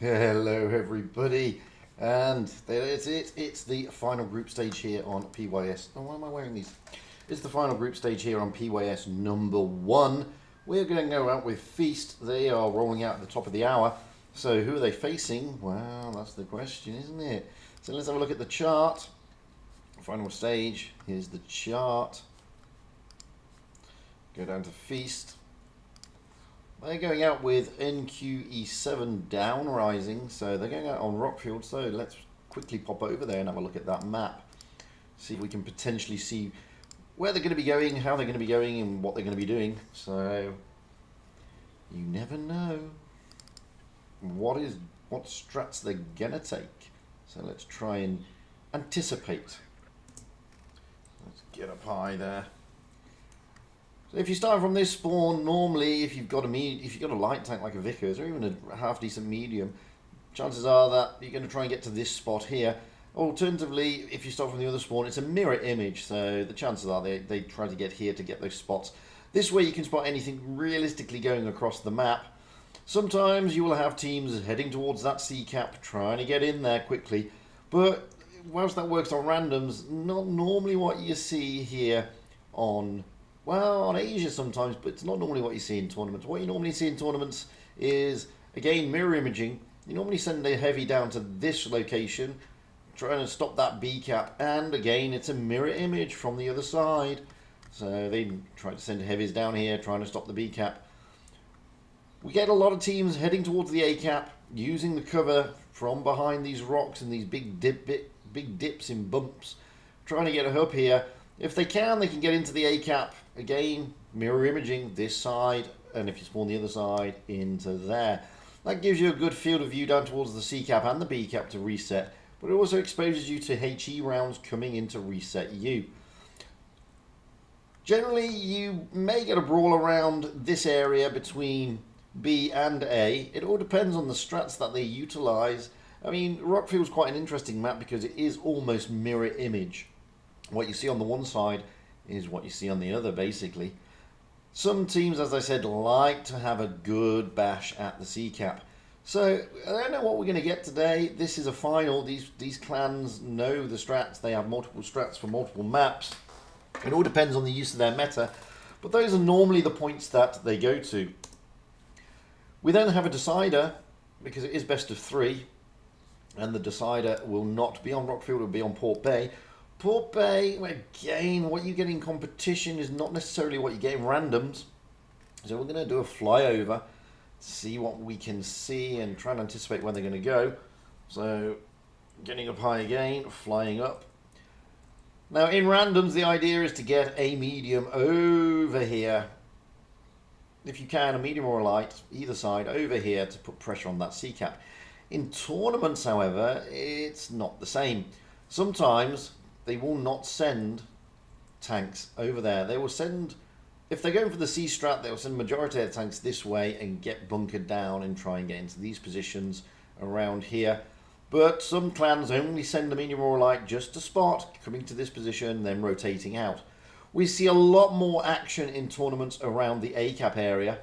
Hello everybody, and it's the final group stage here on PYS. Oh, why am I wearing these? It's the final group stage here on PYS number 1. We're going to go out with Feast. They are rolling out at the top of the hour. So who are they facing? Well, that's the question, isn't it? So let's have a look at the chart. Final stage, here's the chart. Go down to Feast. They're going out with NQE7 down rising, so they're going out on Rockfield. So let's quickly pop over there and have a look at that map. See if we can potentially see where they're going to be going, how they're going to be going, and what they're going to be doing. So you never know what strats they're going to take. So let's try and anticipate. Let's get up high there. So if you start from this spawn, normally if you've got a light tank like a Vickers or even a half decent medium, chances are that you're going to try and get to this spot here. Alternatively, if you start from the other spawn, it's a mirror image, so the chances are they try to get here to get those spots. This way you can spot anything realistically going across the map. Sometimes you will have teams heading towards that C cap, trying to get in there quickly, but whilst that works on randoms, not normally what you see here on Asia sometimes, but it's not normally what you see in tournaments. What you normally see in tournaments is, again, mirror imaging. You normally send a heavy down to this location, trying to stop that B cap, and again, it's a mirror image from the other side. So they try to send heavies down here, trying to stop the B cap. We get a lot of teams heading towards the A cap, using the cover from behind these rocks and these big dips in bumps, trying to get a hub here. If they can get into the A cap. Again, mirror imaging this side, and if you spawn the other side, into there. That gives you a good field of view down towards the C cap and the B cap to reset, but it also exposes you to HE rounds coming in to reset you. Generally, you may get a brawl around this area between B and A. It all depends on the strats that they utilize. I mean, Rockfield's quite an interesting map because it is almost mirror image. What you see on the one side is what you see on the other, basically. Some teams, as I said, like to have a good bash at the C cap. So I don't know what we're going to get today. This is a final. These clans know the strats. They have multiple strats for multiple maps. It all depends on the use of their meta, but those are normally the points that they go to. We then have a decider, because it is best of 3, and the decider will not be on Rockfield, it will be on Port Bay. Port Bay, again, what you get in competition is not necessarily what you get in randoms. So we're going to do a flyover, see what we can see and try and anticipate where they're going to go. So getting up high again, flying up. Now in randoms, the idea is to get a medium over here. If you can, a medium or a light, either side, over here to put pressure on that C-cap. In tournaments, however, it's not the same. Sometimes they will not send tanks over there. They will send, if they're going for the C-strat, they will send majority of the tanks this way and get bunkered down and try and get into these positions around here. But some clans only send a medium or a light just to spot, coming to this position, then rotating out. We see a lot more action in tournaments around the A-cap area,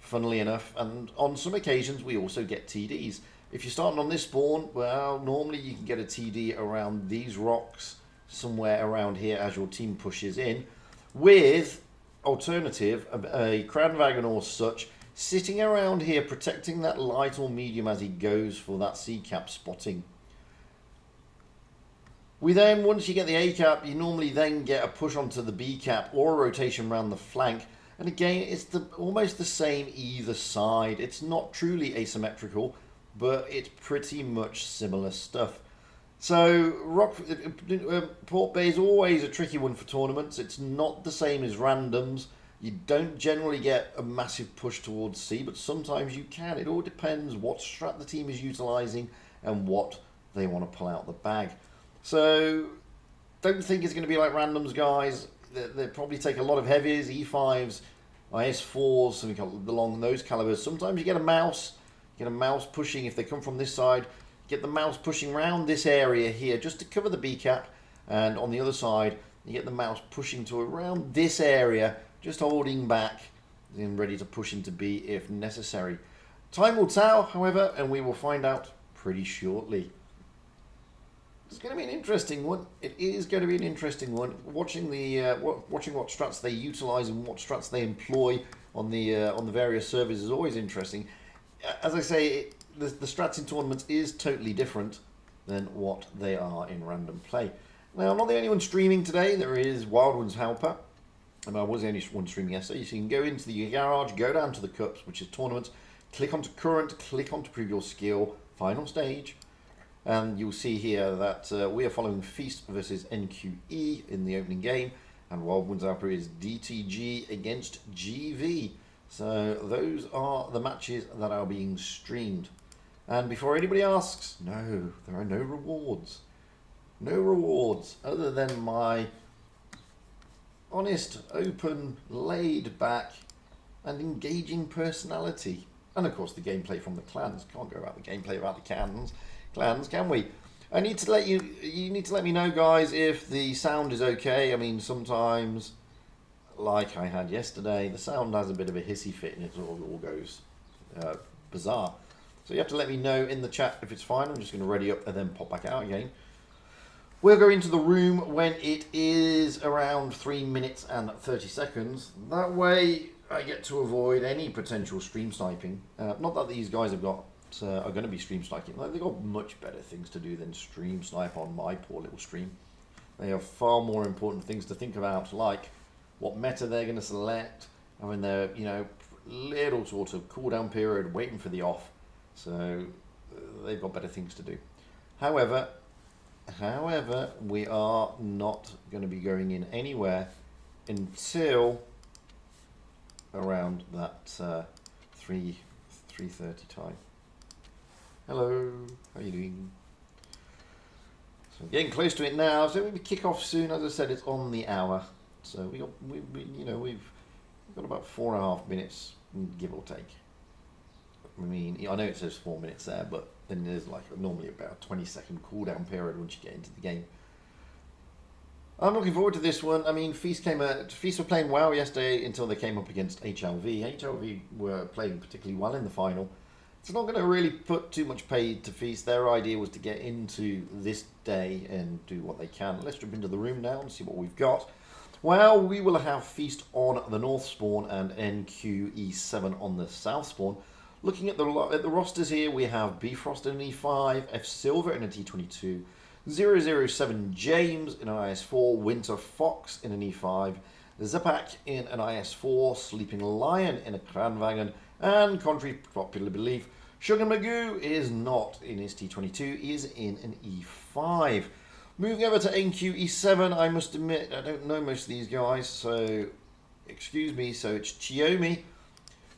funnily enough, and on some occasions we also get TDs. If you're starting on this spawn, well, normally you can get a TD around these rocks, somewhere around here as your team pushes in, with alternative, a Kranwagen or such, sitting around here protecting that light or medium as he goes for that C-cap spotting. We then, once you get the A-cap, you normally then get a push onto the B-cap or a rotation around the flank. And again, it's almost the same either side. It's not truly asymmetrical, but it's pretty much similar stuff. So Port Bay is always a tricky one for tournaments. It's not the same as randoms. You don't generally get a massive push towards C, but sometimes you can. It all depends what strat the team is utilising and what they want to pull out the bag. So don't think it's going to be like randoms, guys. They probably take a lot of heavies, E5s, IS4s, something along those calibers. Sometimes you get a mouse. You get a mouse pushing if they come from this side. You get the mouse pushing around this area here just to cover the B-cap. And on the other side, you get the mouse pushing to around this area, just holding back and ready to push into B if necessary. Time will tell, however, and we will find out pretty shortly. It's going to be an interesting one. It is going to be an interesting one. Watching what strats they utilise and what strats they employ on the various servers is always interesting. As I say, the strats in tournaments is totally different than what they are in random play. Now, I'm not the only one streaming today. There is Wildwood's Helper, and I was the only one streaming yesterday. So you can go into the garage, go down to the cups, which is tournaments, click onto current, click onto prove your skill, final stage. And you'll see here that we are following Feast versus NQE in the opening game. And Wildwood's Helper is DTG against GV. So those are the matches that are being streamed. And before anybody asks, no, there are no rewards. No rewards other than my honest, open, laid back and engaging personality. And of course the gameplay from the clans. Can't go about the gameplay about the clans, can we? I need to let you need to let me know, guys, if the sound is okay. I mean, sometimes, like I had yesterday, the sound has a bit of a hissy fit and it all goes bizarre. So you have to let me know in the chat if it's fine. I'm just going to ready up and then pop back out again. We'll go into the room when it is around 3 minutes and 30 seconds. That way I get to avoid any potential stream sniping. Not that these guys have got are going to be stream sniping. They've got much better things to do than stream snipe on my poor little stream. They have far more important things to think about, like what meta they're going to select, having their little sort of cooldown period, waiting for the off. So they've got better things to do. However, we are not going to be going in anywhere until around that 3:30 time. Hello, how are you doing? So getting close to it now. So we kick off soon. As I said, it's on the hour. So we've got about 4.5 minutes, give or take. I mean, I know it says 4 minutes there, but then there's like normally about a 20-second cooldown period once you get into the game. I'm looking forward to this one. I mean, Feast were playing well yesterday until they came up against HLV. HLV were playing particularly well in the final. It's not going to really put too much pay to Feast. Their idea was to get into this day and do what they can. Let's jump into the room now and see what we've got. Well, we will have Feast on the north spawn and NQE7 on the south spawn. Looking at the rosters here, we have Bfrost in an E5, F Silver in a T22, 007 James in an IS4, Winter Fox in an E5, Zepak in an IS4, Sleeping Lion in a Kranwagen, and contrary to popular belief, Sugar Magoo is not in his T22, he is in an E5. Moving over to NQE7, I must admit, I don't know most of these guys, so excuse me. So it's Chiomi.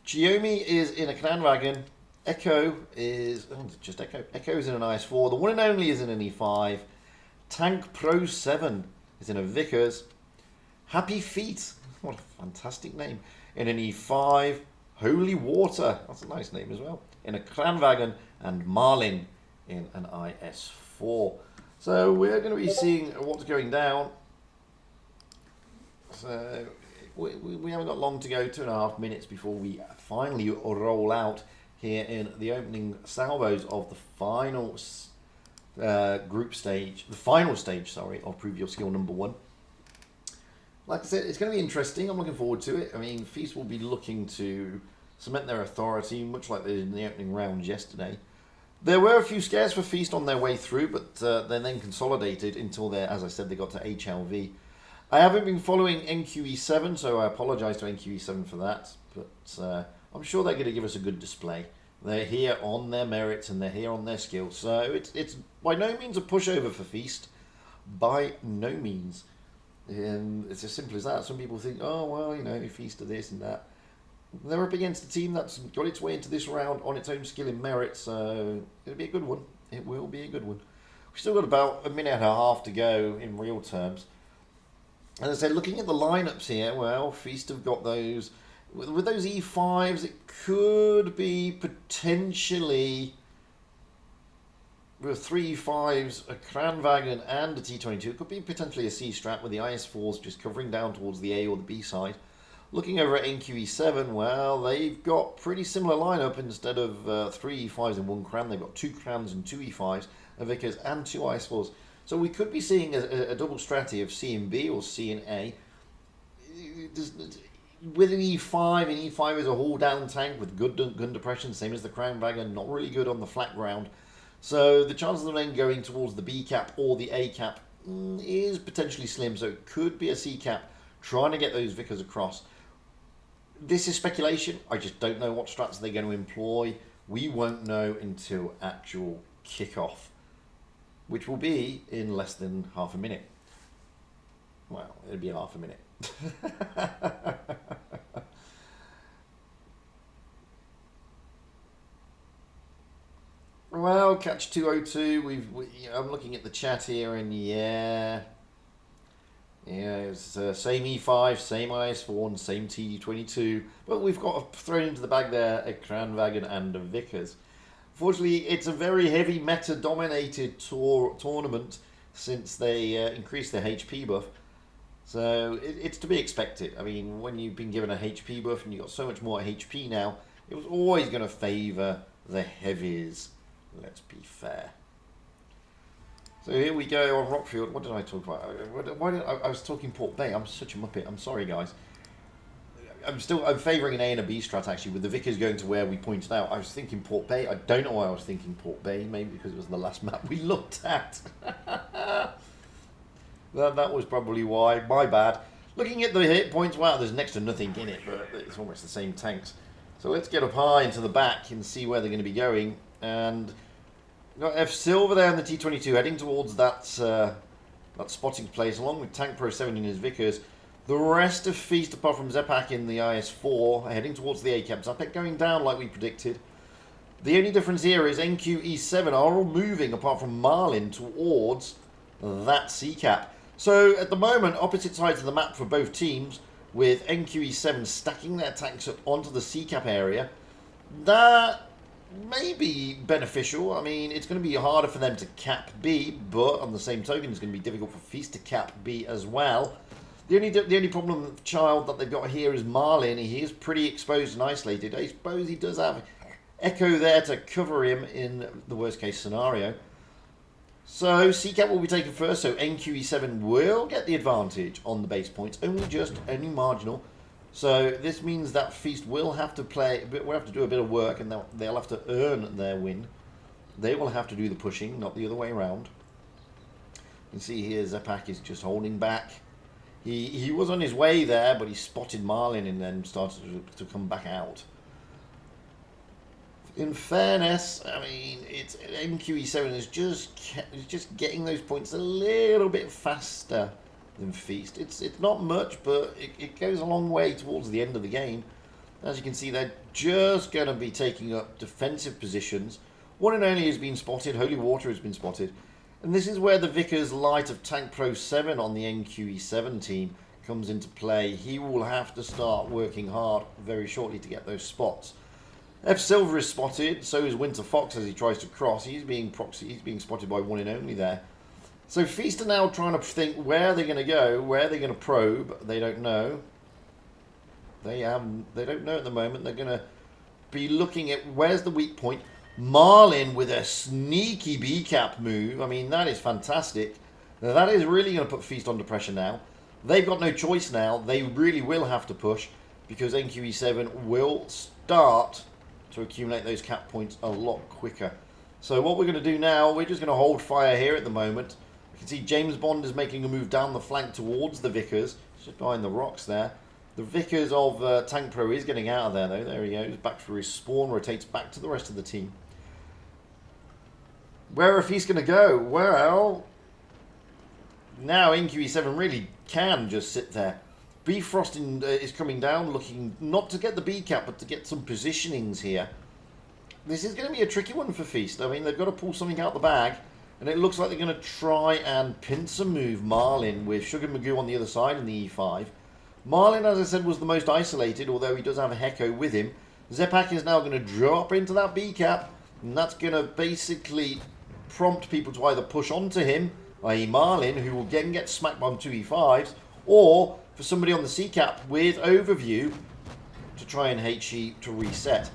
Chiomi is in a clan wagon. Echo is, just Echo. Echo is in an IS4. The one and only is in an E5. Tank Pro 7 is in a Vickers. Happy Feet, what a fantastic name, in an E5. Holy Water, that's a nice name as well, in a clan wagon. And Marlin in an IS4. So we're going to be seeing what's going down. So we haven't got long to go, 2.5 minutes before we finally roll out here in the opening salvos of the final group stage, the final stage, sorry, of Prove Your Skill number 1. Like I said, it's going to be interesting. I'm looking forward to it. I mean, Feast will be looking to cement their authority, much like they did in the opening rounds yesterday. There were a few scares for Feast on their way through, but they then consolidated until as I said, they got to HLV. I haven't been following NQE7, so I apologise to NQE7 for that, but I'm sure they're going to give us a good display. They're here on their merits and they're here on their skills, so it's by no means a pushover for Feast, by no means. And it's as simple as that. Some people think, oh, well, you know, Feast of this and that. They're up against a team that's got its way into this round on its own skill and merit, so it'll be a good one. It will be a good one. We've still got about a minute and a half to go in real terms. As I said, looking at the lineups here, well, Feast have got those. With those E5s, it could be potentially, with 3 E5s, a Kranwagen and a T22, it could be potentially a C-strap with the IS4s just covering down towards the A or the B side. Looking over at NQE7, well, they've got pretty similar lineup. Instead of 3 E5s and 1 Kran, they've got 2 Krans and 2 E5s, a Vickers and 2 IS4s. So we could be seeing a double strategy of C and B or C and A. With an E5, an E5 is a haul-down tank with good gun depression, same as the Kranwagen, not really good on the flat ground. So the chances of them going towards the B cap or the A cap is potentially slim. So it could be a C cap trying to get those Vickers across. This is speculation. I just don't know what strats they're going to employ. We won't know until actual kickoff, which will be in less than half a minute. Well, it'll be half a minute. Well, catch 202. I'm looking at the chat here, and yeah, it's same E5, same IS4, and same TD22. But we've got thrown into the bag there a Kranwagen and a Vickers. Fortunately, it's a very heavy meta-dominated tournament since they increased their HP buff. So it's to be expected. I mean, when you've been given a HP buff and you've got so much more HP now, it was always going to favour the heavies. Let's be fair. So here we go on Rockfield. What did I talk about? I was talking Port Bay. I'm such a muppet. I'm sorry, guys. I'm favouring an A and a B strat, actually, with the Vickers going to where we pointed out. I was thinking Port Bay. I don't know why I was thinking Port Bay. Maybe because it was the last map we looked at. That was probably why. My bad. Looking at the hit points, wow, there's next to nothing in it, but it's almost the same tanks. So let's get up high into the back and see where they're going to be going. And got F Silver there in the T22 heading towards that spotting place, along with Tank Pro 7 in his Vickers. The rest of Feast, apart from Zepak in the IS4, heading towards the A-cap. Zepak going down like we predicted. The only difference here is NQE7 are all moving, apart from Marlin, towards that C-cap. So at the moment, opposite sides of the map for both teams, with NQE7 stacking their tanks up onto the C-cap area. That may be beneficial. I mean, it's going to be harder for them to cap B, but on the same token, it's going to be difficult for Feast to cap B as well. The only problem child that they've got here is Marlin. He is pretty exposed and isolated. I suppose he does have Echo there to cover him in the worst case scenario. So C-cap will be taken first, so NQE7 will get the advantage on the base points, only marginal. So this means that Feast will have to do a bit of work, and they'll have to earn their win. They will have to do the pushing, not the other way around. You can see here Zepak is just holding back. He was on his way there, but he spotted Marlin and then started to come back out. In fairness, I mean, it's NQE7 is just getting those points a little bit faster than Feast. It's not much, but it goes a long way towards the end of the game. As you can see, they're just going to be taking up defensive positions. One and only has been spotted. Holy Water has been spotted. And this is where the Vickers Light of Tank Pro 7 on the NQE7 team comes into play. He will have to start working hard very shortly to get those spots. F Silver is spotted, so is Winter Fox as he tries to cross. He's being spotted by one and only there. So Feast are now trying to think where they're going to go, where they're going to probe. They don't know. They don't know at the moment. They're going to be looking at where's the weak point. Marlin with a sneaky B-cap move. I mean, that is fantastic. Now, that is really going to put Feast under pressure now. They've got no choice now. They really will have to push because NQE7 will start to accumulate those cap points a lot quicker. So what we're going to do now, we're just going to hold fire here at the moment. You can see James Bond is making a move down the flank towards the Vickers, just behind the rocks there. The Vickers of Tank Pro is getting out of there though. There he goes, back for his spawn, rotates back to the rest of the team. Where are Feast going to go? Well, now NQE7 really can just sit there. Bifrost is coming down, looking not to get the B cap, but to get some positionings here. This is going to be a tricky one for Feast. I mean, they've got to pull something out the bag, and it looks like they're going to try and pincer move Marlin with Sugar Magoo on the other side in the E5. Marlin, as I said, was the most isolated, although he does have a Hecko with him. Zepak is now going to drop into that B cap, and that's going to basically prompt people to either push onto him, i.e. Marlin, who will again get smacked by 2 E5s, or for somebody on the C cap with Overview to try and HE to reset.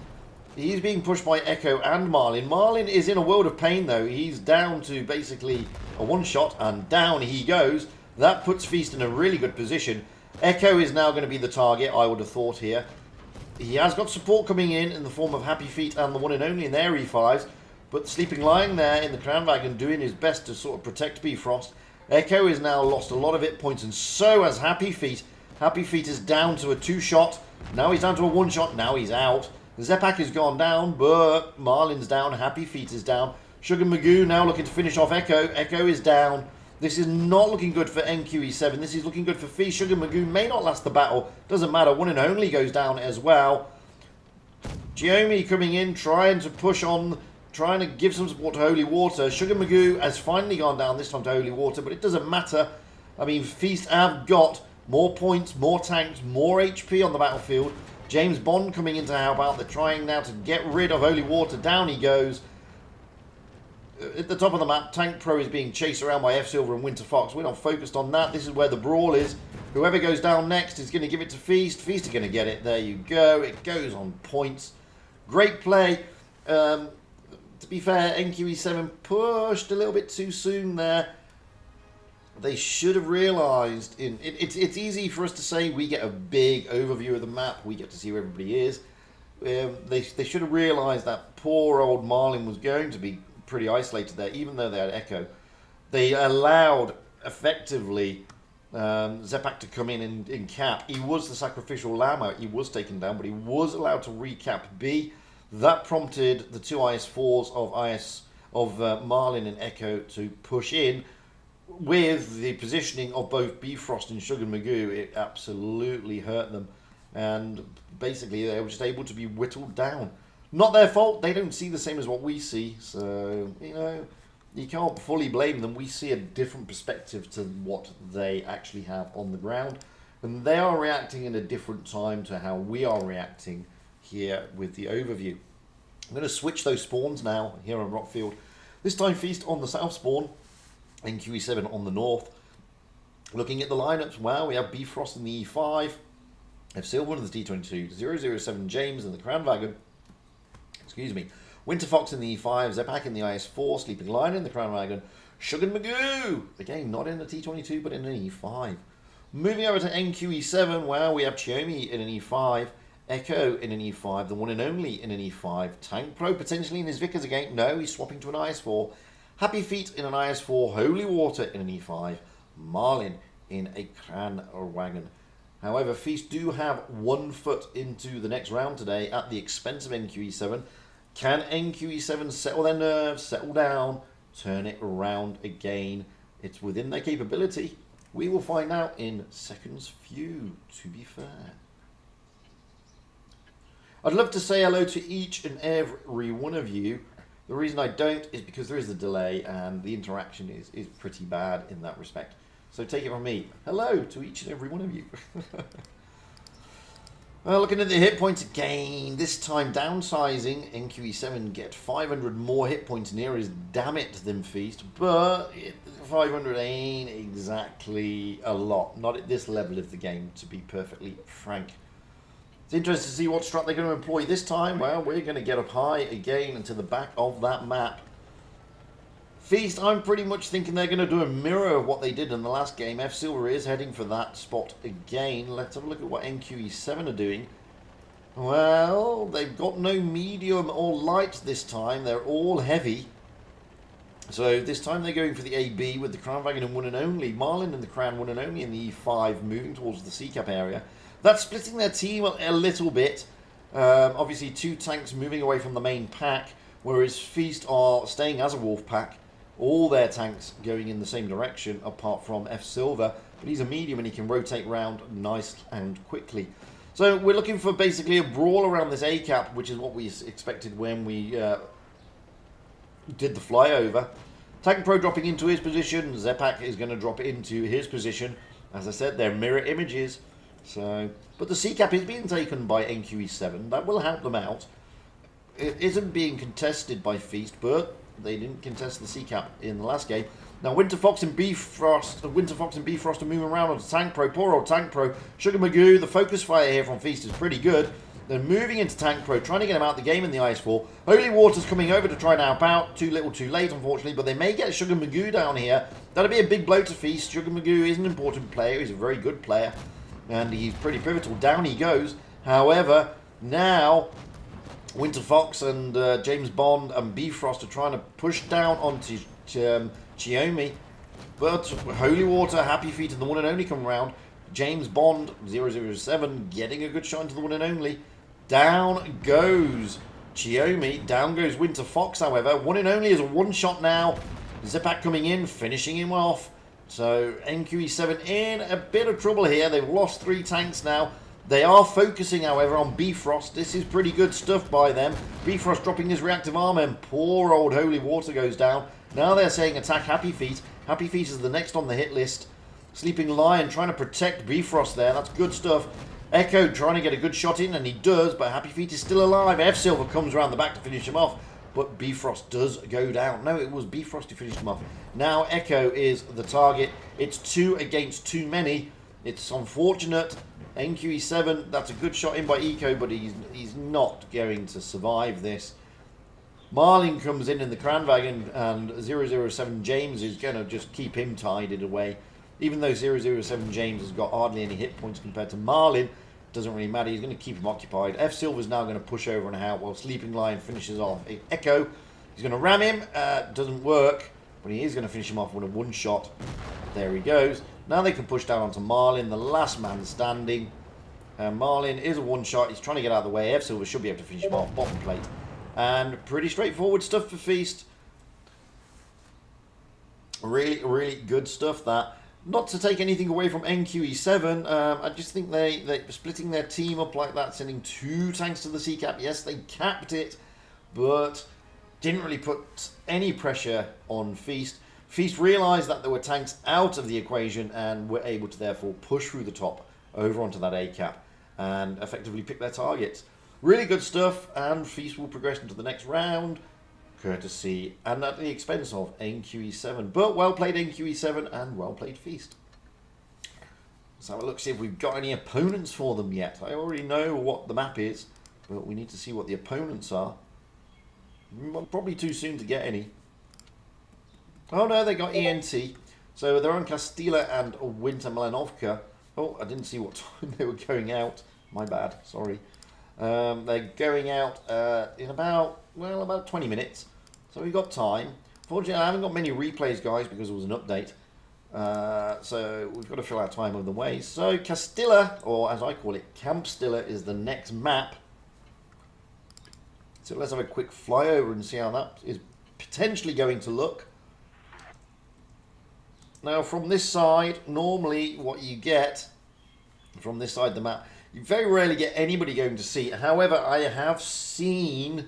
He's being pushed by Echo and Marlin. Marlin is in a world of pain though. He's down to basically a one shot and down he goes. That puts Feast in a really good position. Echo is now going to be the target, I would have thought here. He has got support coming in the form of Happy Feet and the one and only in their E5s. But Sleeping Lion there in the Crown Wagon doing his best to sort of protect Bifrost. Echo is now lost a lot of hit points and so has Happy Feet. Happy Feet is down to a 2-shot. Now he's down to a 1-shot. Now he's out. Zepak has gone down, but Marlin's down. Happy Feet is down. Sugar Magoo now looking to finish off Echo. Echo is down. This is not looking good for NQE7. This is looking good for Feast. Sugar Magoo may not last the battle. Doesn't matter. One and only goes down as well. Giomi coming in, trying to push on, trying to give some support to Holy Water. Sugar Magoo has finally gone down, this time to Holy Water, but it doesn't matter. I mean, Feast have got more points, more tanks, more HP on the battlefield. James Bond coming in to help out. They're trying now to get rid of Holy Water. Down he goes. At the top of the map, Tank Pro is being chased around by F Silver and Winter Fox. We're not focused on that. This is where the brawl is. Whoever goes down next is going to give it to Feast. Feast are going to get it. There you go. It goes on points. Great play. To be fair, NQE7 pushed a little bit too soon there. They should have realised. It's easy for us to say we get a big overview of the map. We get to see where everybody is. They should have realised that poor old Marlin was going to be pretty isolated there, even though they had Echo. They allowed, effectively, Zepak to come in cap. He was the sacrificial lamb. He was taken down, but he was allowed to recap B. That prompted the two IS4s of Marlin and Echo to push in. With the positioning of both Bifrost and Sugar Magoo, it absolutely hurt them. And basically, they were just able to be whittled down. Not their fault. They don't see the same as what we see. So, you know, you can't fully blame them. We see a different perspective to what they actually have on the ground. And they are reacting in a different time to how we are reacting here with the overview. I'm going to switch those spawns now here on Rockfield. This time Feast on the south spawn, NQE7 on the north. Looking at the lineups, wow, we have Bifrost in the E5, F Silver in the D22, 007 James in the Crown Wagon, excuse me, Winter Fox in the E5, Zepak in the IS4, Sleeping Lion in the Crown Wagon, Sugar Magoo, again not in the T22 but in an E5. Moving over to NQE7, wow, we have Chiomi in an E5, Echo in an E5, the one and only in an E5, Tank Pro potentially in his Vickers again, no, he's swapping to an IS4, Happy Feet in an IS4, Holy Water in an E5, Marlin in a Crown Wagon. However, Feast do have 1 foot into the next round today at the expense of NQE7. Can NQE7 settle their nerves, settle down, turn it around again? It's within their capability. We will find out in seconds few, to be fair. I'd love to say hello to each and every one of you. The reason I don't is because there is a delay and the interaction is pretty bad in that respect. So take it from me. Hello to each and every one of you. Well, looking at the hit points again, this time downsizing, NQE7 get 500 more hit points near as damn it than Feast, but 500 ain't exactly a lot. Not at this level of the game, to be perfectly frank. It's interesting to see what strat they're going to employ this time. Well, we're going to get up high again and to the back of that map. Feast, I'm pretty much thinking they're going to do a mirror of what they did in the last game. F Silver is heading for that spot again. Let's have a look at what NQE7 are doing. Well, they've got no medium or light this time. They're all heavy. So this time they're going for the AB with the Crown Wagon and One and Only. Marlin and the Crown One and Only in the E5 moving towards the C-Cap area. That's splitting their team a little bit. Obviously 2 tanks moving away from the main pack, whereas Feast are staying as a wolf pack. All their tanks going in the same direction apart from F Silver, but he's a medium and he can rotate round nice and quickly. So we're looking for basically a brawl around this A-cap, which is what we expected when we did the flyover. Tank Pro dropping into his position, Zepak is going to drop into his position. As I said, they're mirror images. So, but the C-Cap is being taken by NQE7. That will help them out. It isn't being contested by Feast, but they didn't contest the C-Cap in the last game. Now Winter Fox and Bifrost are moving around onto Tank Pro. Poor old Tank Pro. Sugar Magoo, the focus fire here from Feast is pretty good. They're moving into Tank Pro, trying to get him out of the game in the Icefall. Holy Water's coming over to try and help out. Too little, too late, unfortunately, but they may get Sugar Magoo down here. That'll be a big blow to Feast. Sugar Magoo is an important player. He's a very good player, and he's pretty pivotal. Down he goes. However, now Winter Fox and James Bond and Bifrost are trying to push down onto Chiomi, but Holy Water, Happy Feet and the One and Only come around. James Bond 007 getting a good shot into the One and Only. Down goes Chiomi, down goes Winter Fox. However, One and Only is a one shot now. Zepak coming in, finishing him off. So NQE7 in a bit of trouble here. They've lost 3 tanks now. They are focusing, however, on Bifrost. This is pretty good stuff by them. Bifrost dropping his reactive armor, and poor old Holy Water goes down. Now they're saying attack Happy Feet. Happy Feet is the next on the hit list. Sleeping Lion trying to protect Bifrost there. That's good stuff. Echo trying to get a good shot in, and he does, but Happy Feet is still alive. F Silver comes around the back to finish him off, but Bifrost does go down. No, it was Bifrost who finished him off. Now Echo is the target. It's 2 against too many. It's unfortunate. NQE7, that's a good shot in by Eco, but he's not going to survive this. Marlin comes in the Crown Wagon, and 007 James is going to just keep him tied away. Even though 007 James has got hardly any hit points compared to Marlin, doesn't really matter. He's going to keep him occupied. F Silver's now going to push over and out while Sleeping Lion finishes off Echo. He's going to ram him. Doesn't work, but he is going to finish him off with a one shot. There he goes. Now they can push down onto Marlin, the last man standing. Marlin is a one shot. He's trying to get out of the way. F Silver should be able to finish him off. Bottom plate. And pretty straightforward stuff for Feast. Really, really good stuff that. Not to take anything away from NQE7, I just think they're splitting their team up like that, sending 2 tanks to the C-Cap. Yes, they capped it, but didn't really put any pressure on Feast. Feast realised that there were tanks out of the equation and were able to therefore push through the top over onto that A-Cap and effectively pick their targets. Really good stuff, and Feast will progress into the next round, courtesy and at the expense of NQE7. But well played NQE7 and well played Feast. Let's have a look, see if we've got any opponents for them yet. I already know what the map is, but we need to see what the opponents are. Well, probably too soon to get any. Oh no, they got ENT. So they're on Castilla and Winter Malinovka. Oh, I didn't see what time they were going out. My bad, sorry. They're going out in about 20 minutes. So we've got time. Fortunately, I haven't got many replays, guys, because it was an update. So we've got to fill our time other ways. So Castilla, or as I call it, Campstilla, is the next map. So let's have a quick flyover and see how that is potentially going to look. Now from this side, normally what you get from this side of the map, you very rarely get anybody going to sea. However, I have seen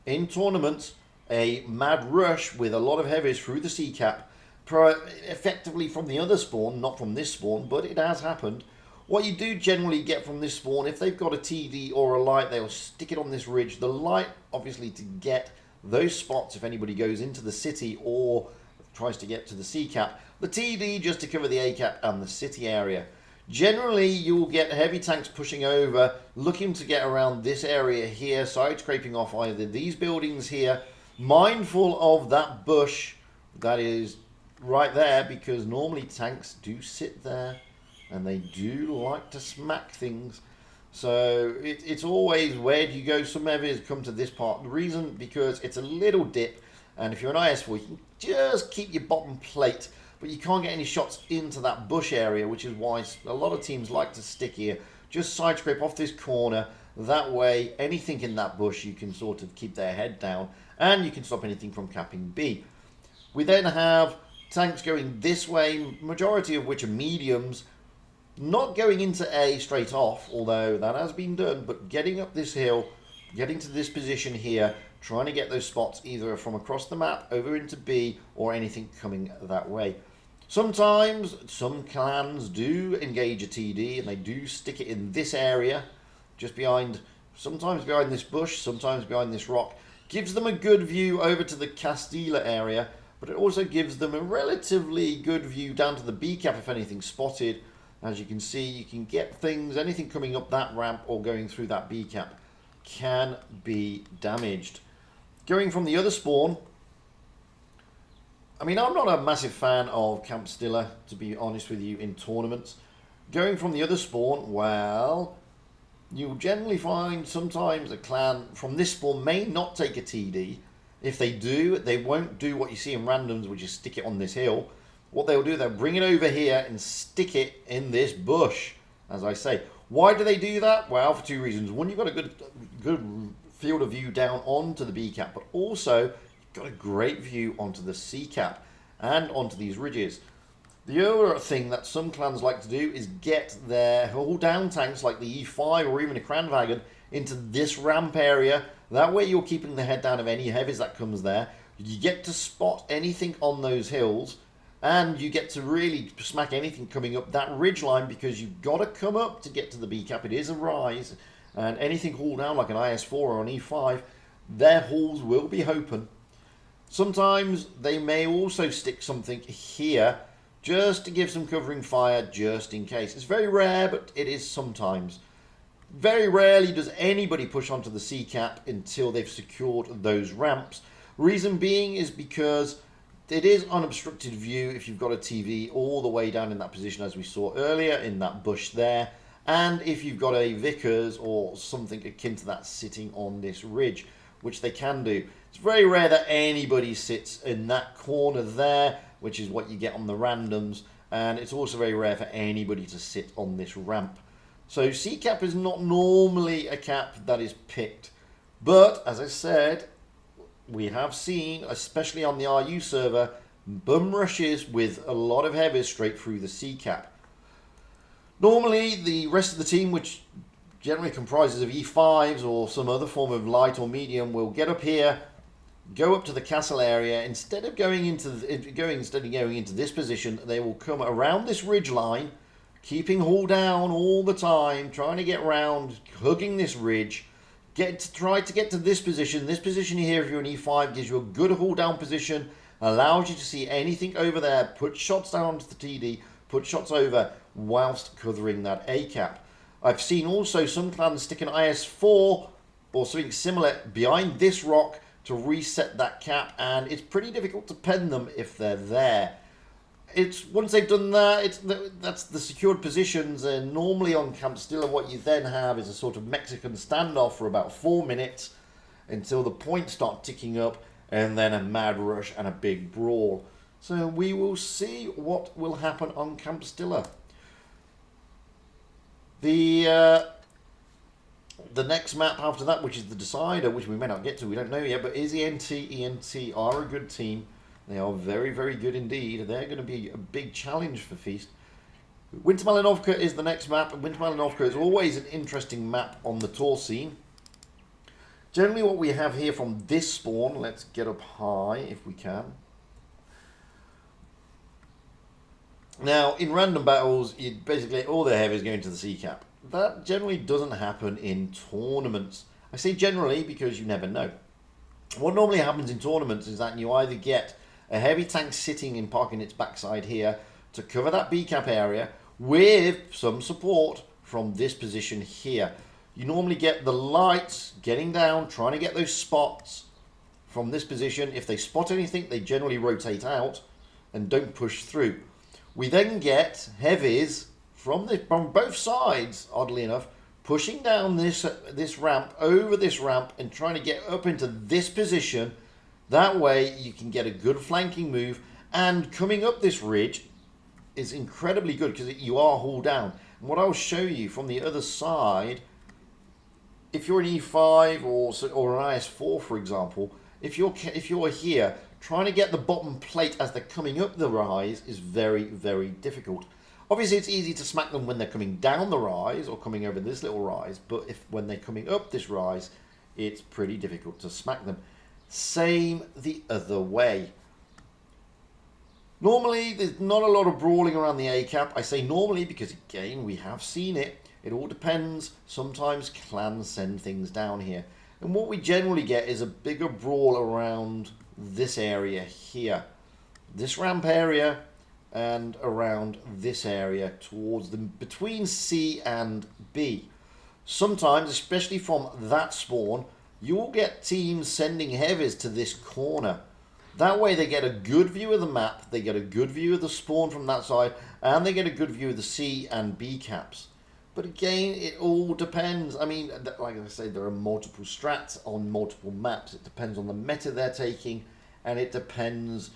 in tournaments a mad rush with a lot of heavies through the sea cap, effectively from the other spawn, not from this spawn, but it has happened. What you do generally get from this spawn, if they've got a TD or a light, they'll stick it on this ridge. The light, obviously, to get those spots if anybody goes into the city or tries to get to the sea cap. The TD just to cover the A cap and the city area. Generally, you'll get heavy tanks pushing over, looking to get around this area here, side scraping off either these buildings here, mindful of that bush that is right there, because normally tanks do sit there and they do like to smack things. So it's always, where do you go? Some heavies come to this part. The reason, because it's a little dip, and if you're an IS4, you can just keep your bottom plate, but you can't get any shots into that bush area, which is why a lot of teams like to stick here. Just side scrape off this corner. That way, anything in that bush, you can sort of keep their head down, and you can stop anything from capping B. We then have tanks going this way, majority of which are mediums, not going into A straight off, although that has been done, but getting up this hill, getting to this position here, trying to get those spots either from across the map over into B or anything coming that way. Sometimes some clans do engage a TD and they do stick it in this area, just behind, sometimes behind this bush, sometimes behind this rock. Gives them a good view over to the Castilla area, but it also gives them a relatively good view down to the B cap if anything's spotted. As you can see, you can get things, anything coming up that ramp or going through that B cap can be damaged. Going from the other spawn, I mean, I'm not a massive fan of Castilla, to be honest with you, in tournaments. Going from the other spawn, well, you'll generally find sometimes a clan from this spawn may not take a TD. If they do, they won't do what you see in randoms, which is stick it on this hill. What they'll do, they'll bring it over here and stick it in this bush, as I say. Why do they do that? Well, for two reasons. One, you've got a good field of view down onto the B cap, but also you've got a great view onto the C cap and onto these ridges. The other thing that some clans like to do is get their hold down tanks like the E5 or even a Kranwagen into this ramp area. That way you're keeping the head down of any heavies that comes there. You get to spot anything on those hills, and you get to really smack anything coming up that ridge line, because you've got to come up to get to the B cap. It is a rise, and anything hauled down like an IS4 or an E5, their hauls will be open. Sometimes they may also stick something here just to give some covering fire, just in case. It's very rare, but it is sometimes. Very rarely does anybody push onto the C cap until they've secured those ramps. Reason being is because it is unobstructed view if you've got a TV all the way down in that position, as we saw earlier in that bush there, and if you've got a Vickers or something akin to that sitting on this ridge, which they can do. It's very rare that anybody sits in that corner there, which is what you get on the randoms, and it's also very rare for anybody to sit on this ramp. So C cap is not normally a cap that is picked, but as I said, we have seen, especially on the RU server, bum rushes with a lot of heavies straight through the C cap. Normally, the rest of the team, which generally comprises of E5s or some other form of light or medium, will get up here, go up to the castle area. Instead of going into this position, they will come around this ridge line, keeping hull down all the time, trying to get round, hugging this ridge. Try to get to this position. This position here, if you're an E5, gives you a good hull down position, allows you to see anything over there, put shots down to the TD, put shots over whilst covering that A cap. I've seen also some clans stick an IS4 or something similar behind this rock to reset that cap, and it's pretty difficult to pen them if they're there. It's once they've done that, that's the secured positions, and normally on Castilla what you then have is a sort of Mexican standoff for about 4 minutes until the points start ticking up, and then a mad rush and a big brawl. So we will see what will happen on Castilla. The the next map after that, which is the decider, which we may not get to, we don't know yet, but is ENT are a good team. They are very, very good indeed. They're going to be a big challenge for Feast. Winter Malinovka is the next map. Winter Malinovka is always an interesting map on the tour scene. Generally what we have here from this spawn, let's get up high if we can. Now, in random battles, basically all the heavies go into the C cap. That generally doesn't happen in tournaments. I say generally because you never know. What normally happens in tournaments is that you either get a heavy tank sitting and parking its backside here to cover that B cap area with some support from this position here. You normally get the lights getting down, trying to get those spots from this position. If they spot anything, they generally rotate out and don't push through. We then get heavies from both sides, oddly enough, pushing down this ramp, over this ramp, and trying to get up into this position. That way you can get a good flanking move, and coming up this ridge is incredibly good because you are hauled down. And what I'll show you from the other side, if you're an E5 or an IS4, for example, if you're here, trying to get the bottom plate as they're coming up the rise is very, very difficult. Obviously, it's easy to smack them when they're coming down the rise or coming over this little rise, but when they're coming up this rise, it's pretty difficult to smack them. Same the other way. Normally, there's not a lot of brawling around the A cap. I say normally because, again, we have seen it. It all depends. Sometimes clans send things down here. And what we generally get is a bigger brawl around this area here. This ramp area and around this area towards between C and B. Sometimes, especially from that spawn, you will get teams sending heavies to this corner. That way they get a good view of the map, they get a good view of the spawn from that side, and they get a good view of the C and B caps. But again, it all depends. I mean, like I said, there are multiple strats on multiple maps. It depends on the meta they're taking, and it depends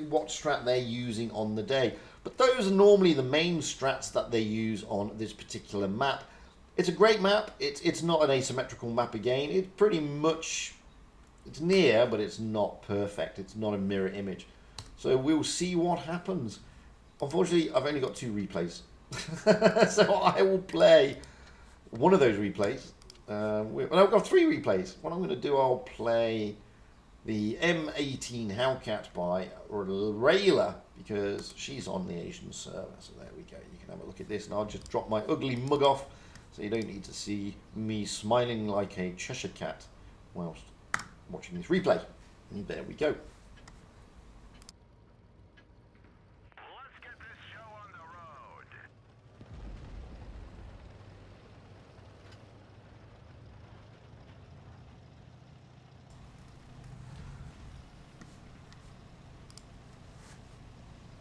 what strat they're using on the day. But those are normally the main strats that they use on this particular map. It's a great map. It's not an asymmetrical map again. It's pretty much, it's near, but it's not perfect. It's not a mirror image. So we'll see what happens. Unfortunately, I've only got 2 replays. So I will play one of those replays. Well, I've got 3 replays. What I'm going to do, I'll play the M18 Hellcat by Rayla because she's on the Asian server. So there we go. You can have a look at this, and I'll just drop my ugly mug off so you don't need to see me smiling like a Cheshire cat whilst watching this replay. And there we go.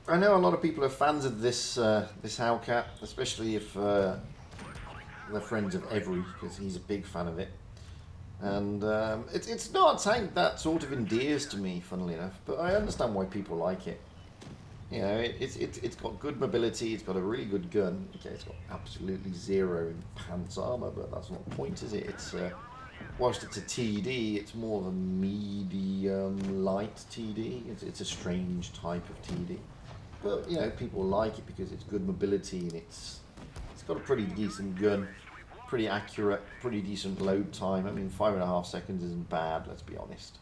I know a lot of people are fans of this this Hellcat, especially if they're friends of Every, because he's a big fan of it. And it's not a tank that sort of endears to me, funnily enough, but I understand why people like it. You know, it's got good mobility, it's got a really good gun. Okay, it's got absolutely 0 in pants armor, but that's not the point, is it? It's whilst it's a TD, it's more of a medium light TD. It's a strange type of TD. But, you know, people like it because it's good mobility and it's got a pretty decent gun, pretty accurate, pretty decent load time. I mean, 5.5 seconds isn't bad, let's be honest.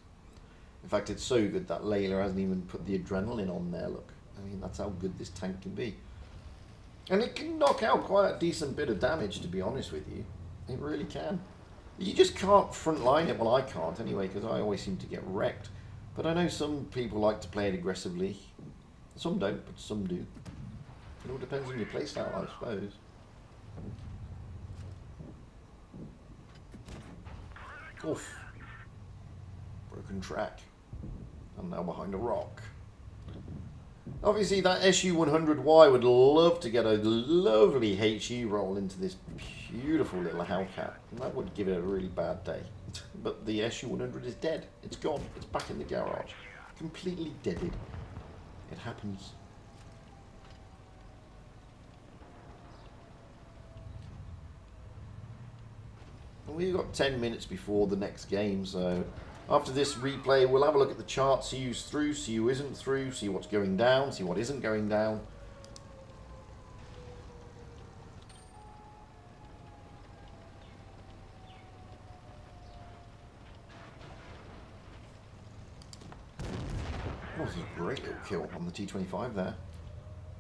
In fact, it's so good that Layla hasn't even put the adrenaline on there, look. I mean, that's how good this tank can be. And it can knock out quite a decent bit of damage, to be honest with you. It really can. You just can't frontline it. Well, I can't anyway, because I always seem to get wrecked. But I know some people like to play it aggressively. Some don't, but some do. It all depends on your playstyle, I suppose. Oof. Broken track. I'm now behind a rock. Obviously, that SU-100Y would love to get a lovely HE roll into this beautiful little Hellcat. And that would give it a really bad day. But the SU-100 is dead. It's gone. It's back in the garage. Completely deaded. It happens. We've got 10 minutes before the next game, so after this replay, we'll have a look at the chart, see who's through, see who isn't through, see what's going down, see what isn't going down. That was a great little kill on the T-25 there.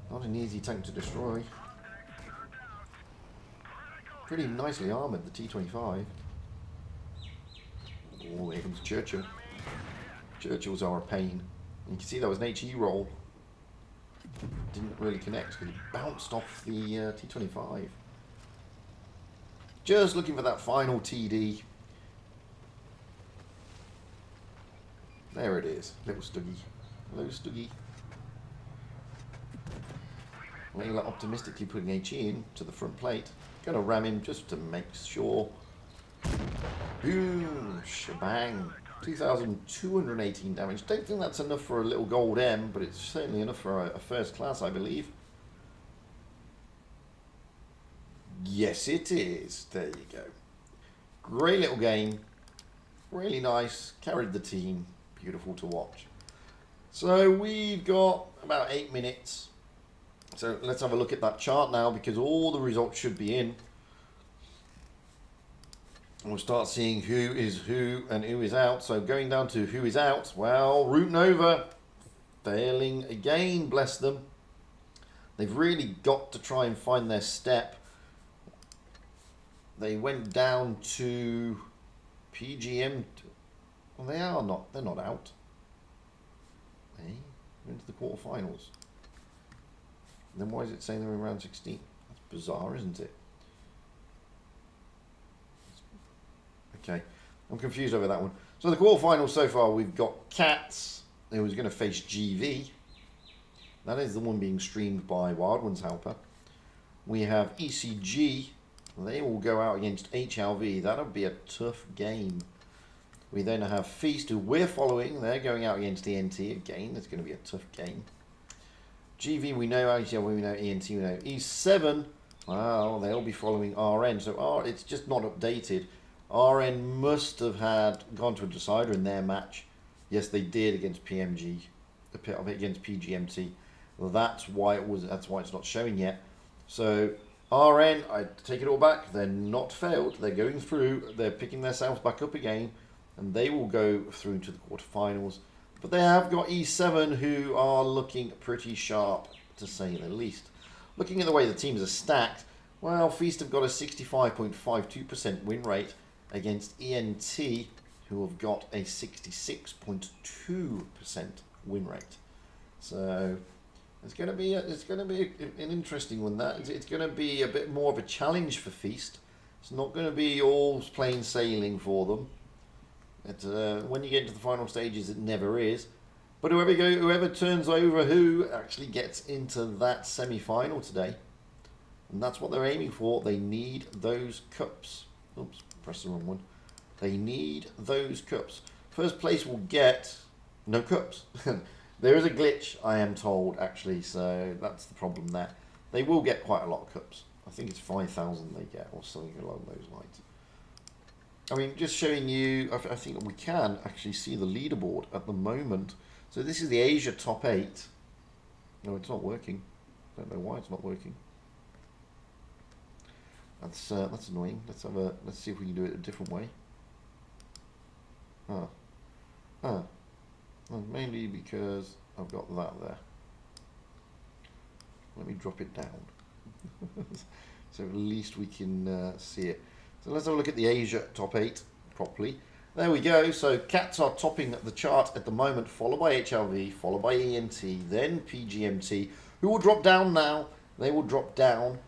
Not an easy tank to destroy. Pretty nicely armoured, the T-25. Oh, here comes Churchill. Churchills are a pain. You can see that was an HE roll. Didn't really connect because it bounced off the T-25. Just looking for that final TD. There it is. Little Stuggy. Hello, Stuggy. Layla optimistically putting HE in to the front plate. Gonna ram him just to make sure. Boom! Shebang! 2,218 damage. Don't think that's enough for a little gold M, but it's certainly enough for a first class, I believe. Yes, it is. There you go. Great little game. Really nice. Carried the team. Beautiful to watch. So we've got about 8 minutes. So let's have a look at that chart now, because all the results should be in. And we'll start seeing who is who and who is out. So going down to who is out, well, Route Nova failing again, bless them. They've really got to try and find their step. They went down to PGM. Well, they're not out. Hey, they're into the quarterfinals. Then why is it saying they're in round 16? That's bizarre, isn't it? Okay, I'm confused over that one. So the quarterfinals so far, we've got Cats, who is going to face GV. That is the one being streamed by Wild Ones Helper. We have ECG. They will go out against HLV. That'll be a tough game. We then have Feast, who we're following. They're going out against ENT. Again, it's going to be a tough game. GV, we know. HLV, we know. ENT, we know. E7, well, they'll be following RN. So it's just not updated. RN must have gone to a decider in their match. Yes, they did against PMG, against PGMT. Well, that's why it's not showing yet. So RN, I take it all back. They're not failed. They're going through. They're picking themselves back up again, and they will go through to the quarterfinals. But they have got E7, who are looking pretty sharp, to say the least. Looking at the way the teams are stacked, well, Feast have got a 65.52% win rate against ENT, who have got a 66.2% win rate. So it's going to be an interesting one. It's going to be a bit more of a challenge for Feast. It's not going to be all plain sailing for them. When you get into the final stages, it never is. But whoever turns over who actually gets into that semi-final today, and that's what they're aiming for. They need those cups. Oops, press the wrong one. They need those cups. First place will get no cups. There is a glitch, I am told, actually, so that's the problem there. They will get quite a lot of cups. I think it's 5,000 they get, or something along those lines. I mean, just showing you, I think we can actually see the leaderboard at the moment. So this is the Asia top 8. No, it's not working. Don't know why it's not working. That's annoying. Let's see if we can do it a different way. Well, mainly because I've got that there. Let me drop it down. So at least we can see it. So let's have a look at the Asia top 8 properly. There we go. So Cats are topping the chart at the moment, followed by HLV, followed by ENT, then PGMT, who will drop down now. They will drop down.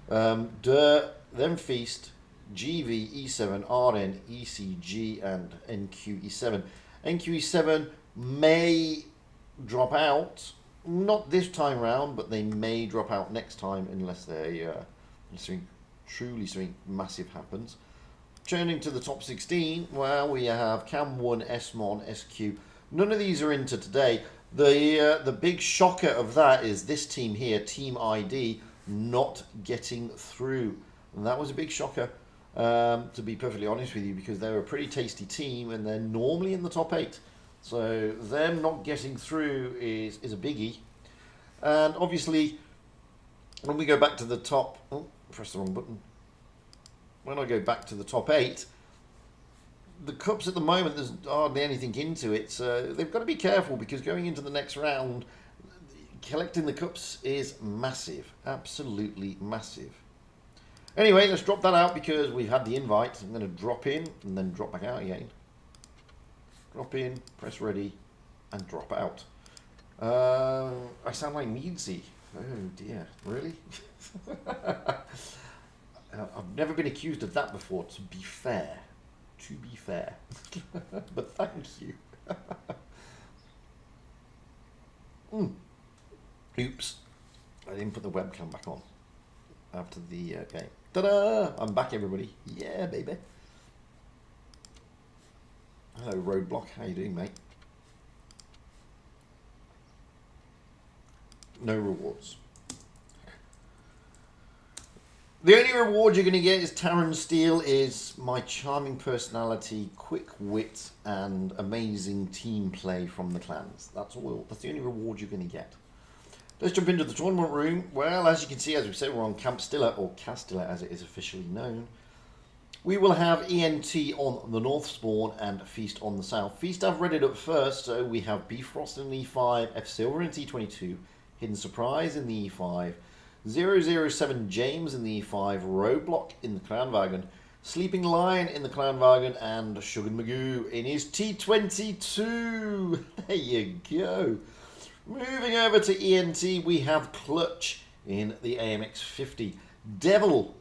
Then Feast, GV, E7, RN, ECG, and NQE7. NQE7 may drop out, not this time round, but they may drop out next time unless something massive happens. Turning to the top 16, well, we have Cam1, S1, SQ. None of these are into today. The big shocker of that is this team here, Team ID, not getting through. And that was a big shocker. to be perfectly honest with you, because they're a pretty tasty team and they're normally in the top 8. So them not getting through is a biggie. And obviously, when we go back to the top... Oh, press the wrong button. When I go back to the top 8, the cups at the moment, there's hardly anything into it. So they've got to be careful, because going into the next round, collecting the cups is massive. Absolutely massive. Anyway, let's drop that out because we've had the invite. I'm going to drop in and then drop back out again. Drop in, press ready, and drop out. I sound like Meadsy. Oh dear, really? I've never been accused of that before, to be fair. To be fair. But thank you. Oops. I didn't put the webcam back on after the game. Ta-da! I'm back, everybody. Yeah, baby. Hello, Roadblock. How you doing, mate? No rewards. The only reward you're going to get is Taran Steele is my charming personality, quick wit, and amazing team play from the clans. That's all. That's the only reward you're going to get. Let's jump into the tournament room. Well, as you can see, as we said, we're on Castilla, or Castilla as it is officially known. We will have ENT on the north spawn and Feast on the south. Feast I've read it up first, so we have Bifrost in the E5, F Silver in T22, Hidden Surprise in the E5, 007 James in the E5, Roadblock in the Clanwagen, Sleeping Lion in the Clanwagen, and Sugar Magoo in his T22. There you go. Moving over to ENT, we have Clutch in the AMX50, Devil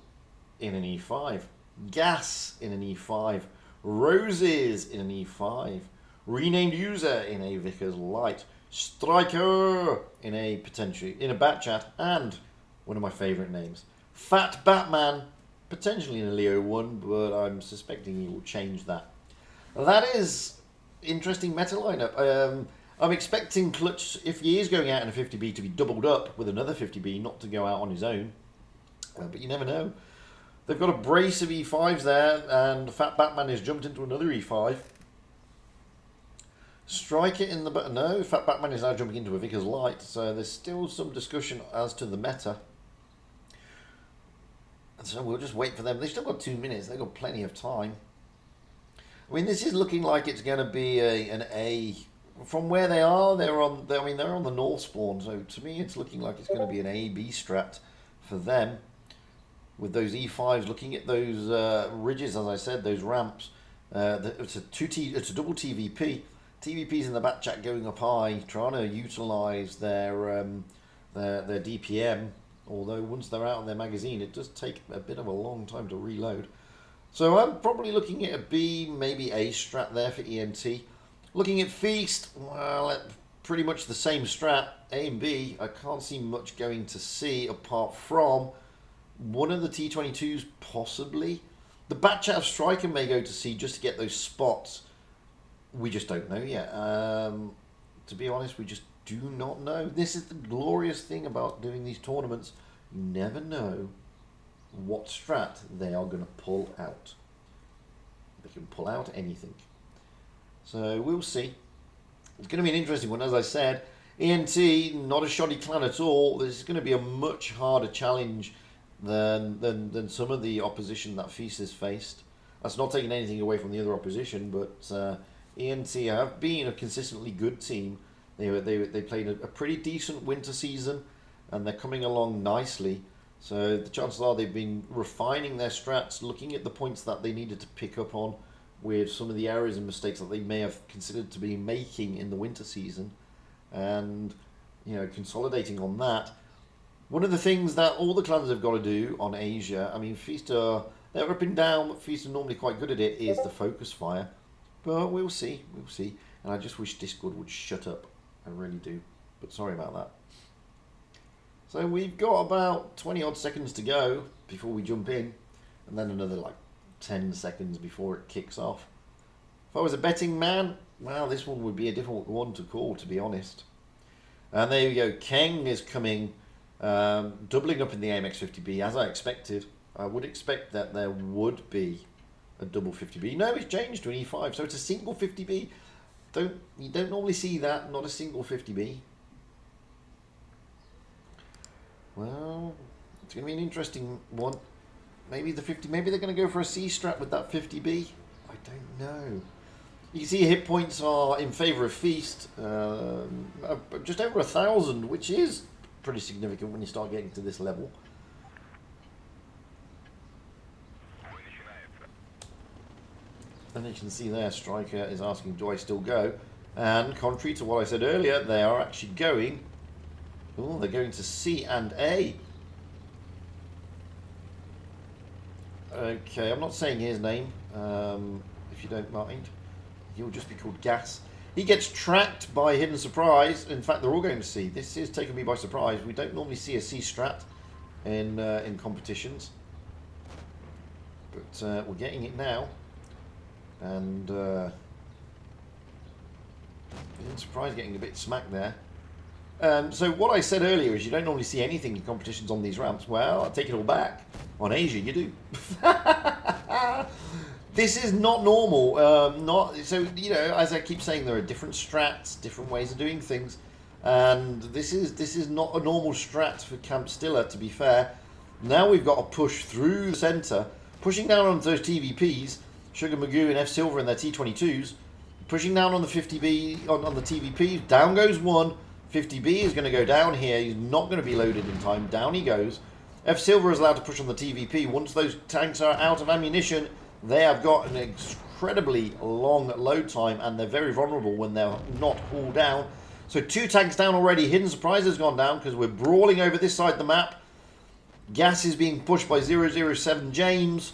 in an E5, Gas in an E5, Roses in an E5, Renamed User in a Vickers Light, Striker in a Bat Chat, and one of my favourite names, Fat Batman, potentially in a Leo 1, but I'm suspecting he will change that. That is interesting meta lineup. I'm expecting Clutch, if he is going out in a 50B, to be doubled up with another 50B, not to go out on his own. But you never know. They've got a brace of E5s there, and Fat Batman has jumped into another E5. Strike it in the... No, Fat Batman is now jumping into a Vickers Light, so there's still some discussion as to the meta. So we'll just wait for them. They've still got 2 minutes. They've got plenty of time. I mean, this is looking like it's going to be an A. From where they are, they're on the north spawn, so to me it's looking like it's going to be an A-B strat for them. With those E5s, looking at those ridges, as I said, those ramps. It's a double TVP. TVP's in the back chat going up high, trying to utilise their DPM. Although once they're out of their magazine, it does take a bit of a long time to reload. So I'm probably looking at a B, maybe A strat there for ENT. Looking at Feast, well, pretty much the same strat, A and B. I can't see much going to C apart from one of the T22s, possibly. The Batchat of Striker may go to C just to get those spots. We just don't know yet. To be honest, we just do not know. This is the glorious thing about doing these tournaments. You never know what strat they are going to pull out. They can pull out anything. So we'll see. It's going to be an interesting one, as I said. ENT, not a shoddy clan at all. This is going to be a much harder challenge than some of the opposition that Feast has faced. That's not taking anything away from the other opposition, but ENT have been a consistently good team. They played a pretty decent winter season, and they're coming along nicely. So the chances are they've been refining their strats, looking at the points that they needed to pick up on with some of the errors and mistakes that they may have considered to be making in the winter season, and consolidating on that. One of the things that all the clans have got to do on Asia, I mean, Feast they're up and down, but Feast are normally quite good at it, is the focus fire. But we'll see. And I just wish Discord would shut up. I really do. But sorry about that. So we've got about 20 odd seconds to go before we jump in, and then another 10 seconds before it kicks off. If I was a betting man, well, this one would be a difficult one to call, to be honest. And there you go. Keng is coming, doubling up in the AMX50B, as I expected. I would expect that there would be a double 50B. No, it's changed to an E5, so it's a single 50B. You don't normally see that, not a single 50B. Well, it's going to be an interesting one. Maybe maybe they're going to go for a C strat with that 50B. I don't know. You can see hit points are in favour of Feast, just over 1,000, which is pretty significant when you start getting to this level. And you can see there, Striker is asking, do I still go? And contrary to what I said earlier, they are actually going. Oh, they're going to C and A. Okay, I'm not saying his name, if you don't mind. He'll just be called Gas. He gets tracked by Hidden Surprise. In fact, they're all going to C. This is taking me by surprise. We don't normally see a C strat in competitions. But we're getting it now. And Hidden Surprise getting a bit smacked there. So what I said earlier is you don't normally see anything in competitions on these ramps. Well, I take it all back. On Asia, you do. This is not normal. So you know, as I keep saying, there are different strats, different ways of doing things, and this is not a normal strat for Castilla. To be fair, now we've got to push through the centre, pushing down on those TVPs. Sugar Magoo and F Silver and their T22s, pushing down on the 50B on the TVP. Down goes one. 50B is going to go down here. He's not going to be loaded in time. Down he goes. F Silver is allowed to push on the TVP. Once those tanks are out of ammunition, they have got an incredibly long load time, and they're very vulnerable when they're not hauled down. So 2 tanks down already. Hidden Surprise has gone down because we're brawling over this side of the map. Gas is being pushed by 007 James.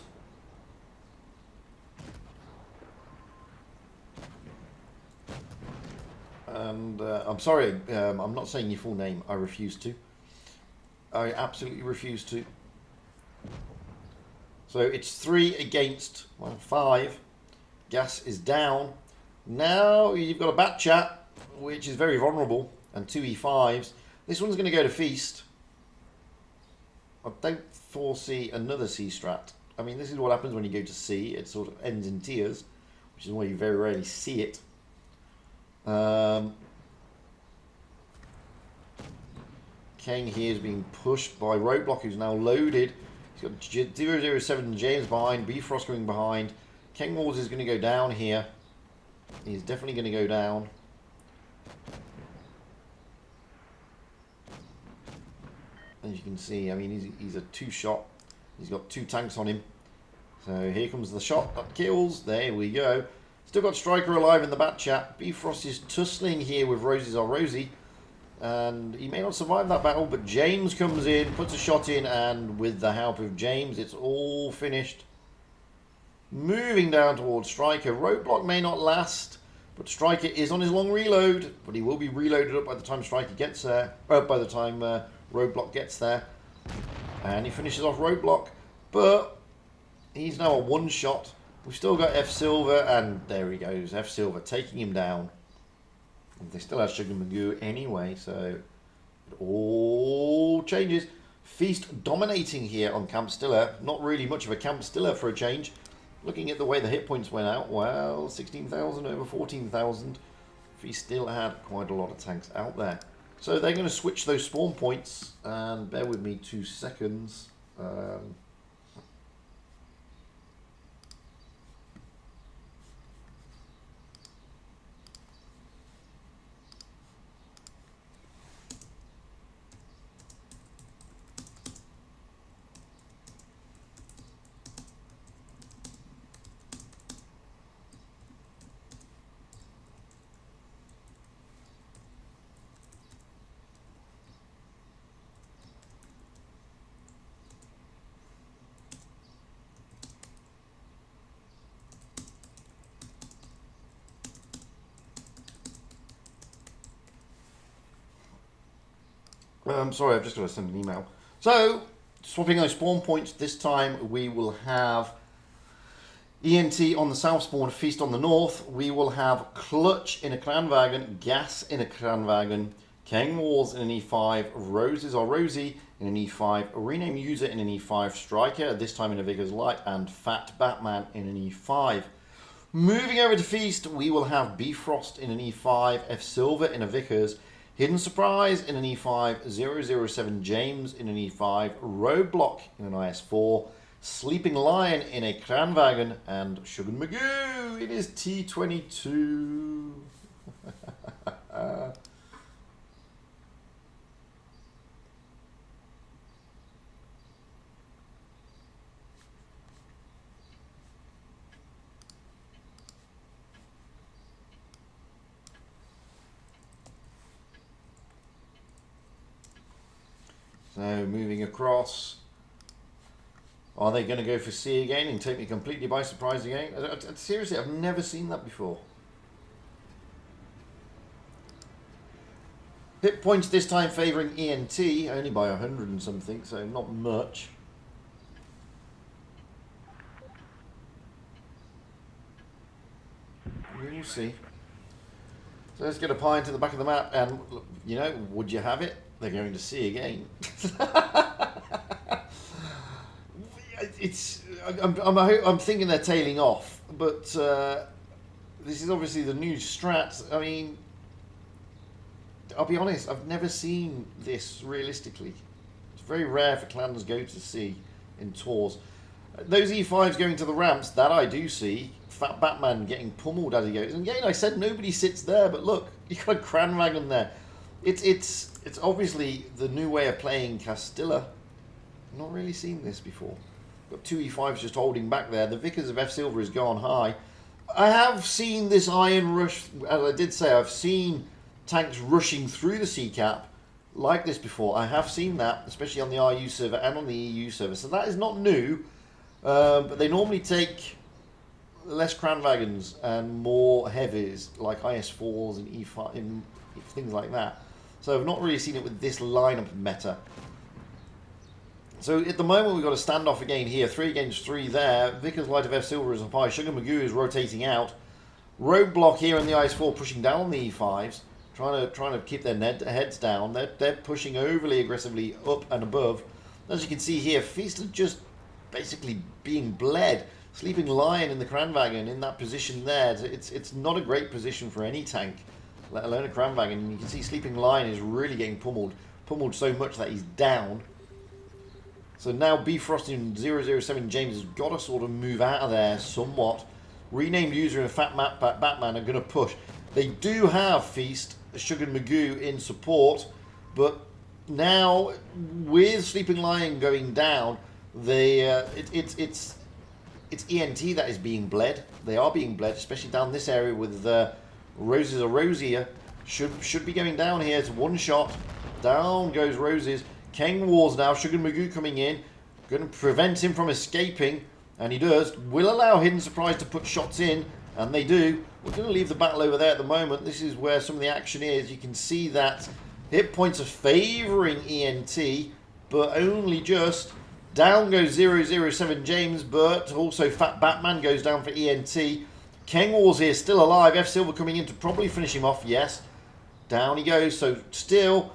And I'm sorry, I'm not saying your full name. I refuse to. I absolutely refuse to. So it's 3 against 5. Gas is down. Now you've got a bat chat, which is very vulnerable, and 2 E5s. This one's going to go to Feast. I don't foresee another C strat. I mean, this is what happens when you go to C. It sort of ends in tears, which is why you very rarely see it. Kang here is being pushed by Roadblock, who's now loaded. He's got 007 James behind, Bifrost coming behind. King Wars is going to go down here. He's definitely going to go down. As you can see, I mean, he's a 2-shot. He's got 2 tanks on him. So here comes the shot that kills. There we go. Still got Striker alive in the bat chat. Bifrost is tussling here with Roses Are Rosie. And he may not survive that battle, but James comes in, puts a shot in, and with the help of James, it's all finished. Moving down towards Striker. Roadblock may not last, but Striker is on his long reload, but he will be reloaded up by the time Striker gets there, by the time Roadblock gets there. And he finishes off Roadblock, but he's now a 1-shot. We've still got F Silver, and there he goes, F Silver taking him down. They still have Sugar Magoo anyway, so it all changes. Feast dominating here on Castilla. Not really much of a Castilla for a change. Looking at the way the hit points went out, well, 16,000 over 14,000. Feast still had quite a lot of tanks out there. So they're going to switch those spawn points, and bear with me 2 seconds. Sorry, I've just got to send an email. So, swapping those spawn points, this time we will have ENT on the south spawn, Feast on the north. We will have Clutch in a Kranwagen, Gas in a Kranwagen, King Wars in an E5, Roses or Rosie in an E5, Rename User in an E5, Striker, this time in a Vickers Light, and Fat Batman in an E5. Moving over to Feast, we will have Bifrost in an E5, F Silver in a Vickers, Hidden Surprise in an E5, 007 James in an E5, Roadblock in an IS4, Sleeping Lion in a Kranwagen, and Sugar Magoo in his T22. So moving across, are they going to go for C again and take me completely by surprise again? Seriously, I've never seen that before. Hit points this time favouring ENT, only by 100 and something, so not much. We'll see. So let's get a pie into the back of the map, and you know, would you have it? They're going to C again. I'm thinking they're tailing off, but this is obviously the new strat. I mean, I'll be honest, I've never seen this realistically. It's very rare for clans go to C in tours. Those E5s going to the ramps, that I do see. Fat Batman getting pummeled as he goes. And again, I said nobody sits there, but look, you got a Kranwagen there. It's obviously the new way of playing Castilla. Not really seen this before. Got two E5s just holding back there. The Vickers of F Silver has gone high. I have seen this iron rush, as I did say, I've seen tanks rushing through the C cap like this before. I have seen that, especially on the RU server and on the EU server. So that is not new, but they normally take less Kranwagens and more heavies like IS4s and E5 and things like that. So I've not really seen it with this lineup meta. So at the moment we've got a standoff again here, 3 against 3 there. Vickers Light of F Silver is up high. Sugar Magoo is rotating out. Roadblock here in the IS4 pushing down the E5s, trying to keep their heads down. They're pushing overly aggressively up and above. As you can see here, Feast are just basically being bled. Sleeping Lion in the Kranwagen in that position there. It's not a great position for any tank, let alone a Kranwagen. And you can see Sleeping Lion is really getting pummeled so much that he's down. So now Bifrost in 007 James has got to sort of move out of there somewhat. Renamed User and Fat Batman are going to push. They do have Feast, Sugar Magoo in support, but now with Sleeping Lion going down, it's ENT that is being bled. They are being bled, especially down this area with Roses or Rosier. Should be going down here. It's one shot. Down goes Roses. King Wars now. Sugar Magoo coming in. Going to prevent him from escaping. And he does. Will allow Hidden Surprise to put shots in. And they do. We're going to leave the battle over there at the moment. This is where some of the action is. You can see that hit points are favouring ENT. But only just. Down goes 007 James. But also Fat Batman goes down for ENT. King Wars here still alive. F Silver coming in to probably finish him off. Yes. Down he goes. So still...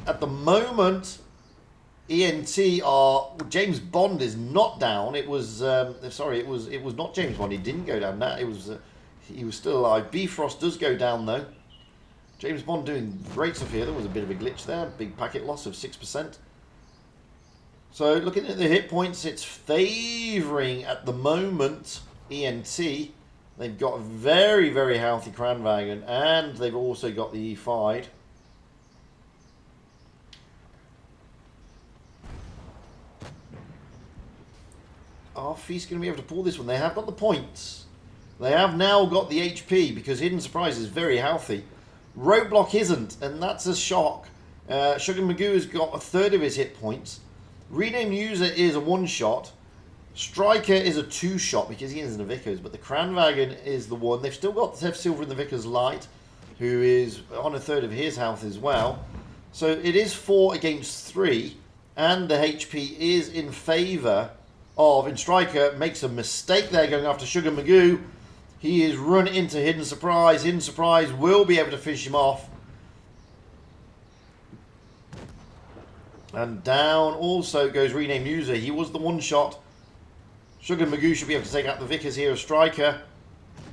At the moment, ENT are... James Bond is not down. It was... sorry, it was not James Bond. He didn't go down. That it was... he was still alive. Bifrost does go down, though. James Bond doing great stuff here. There was a bit of a glitch there. Big packet loss of 6%. So, looking at the hit points, it's favouring, at the moment, ENT. They've got a very, very healthy Kranwagen. And they've also got the E5. Are Feast going to be able to pull this one? They have got the points. They have now got the HP because Hidden Surprise is very healthy. Roadblock isn't, and that's a shock. Sugar Magoo has got a third of his hit points. Rename User is a one-shot. Striker is a two-shot because he is in the Vickers, but the Kranwagen is the one. They've still got F Silver in the Vickers Light, who is on a third of his health as well. So it is 4 against 3, and the HP is in favour of, and Striker makes a mistake there going after Sugar Magoo. He is run into Hidden Surprise. Hidden Surprise will be able to finish him off. And down also goes Renamed User. He was the one shot. Sugar Magoo should be able to take out the Vickers here, a striker.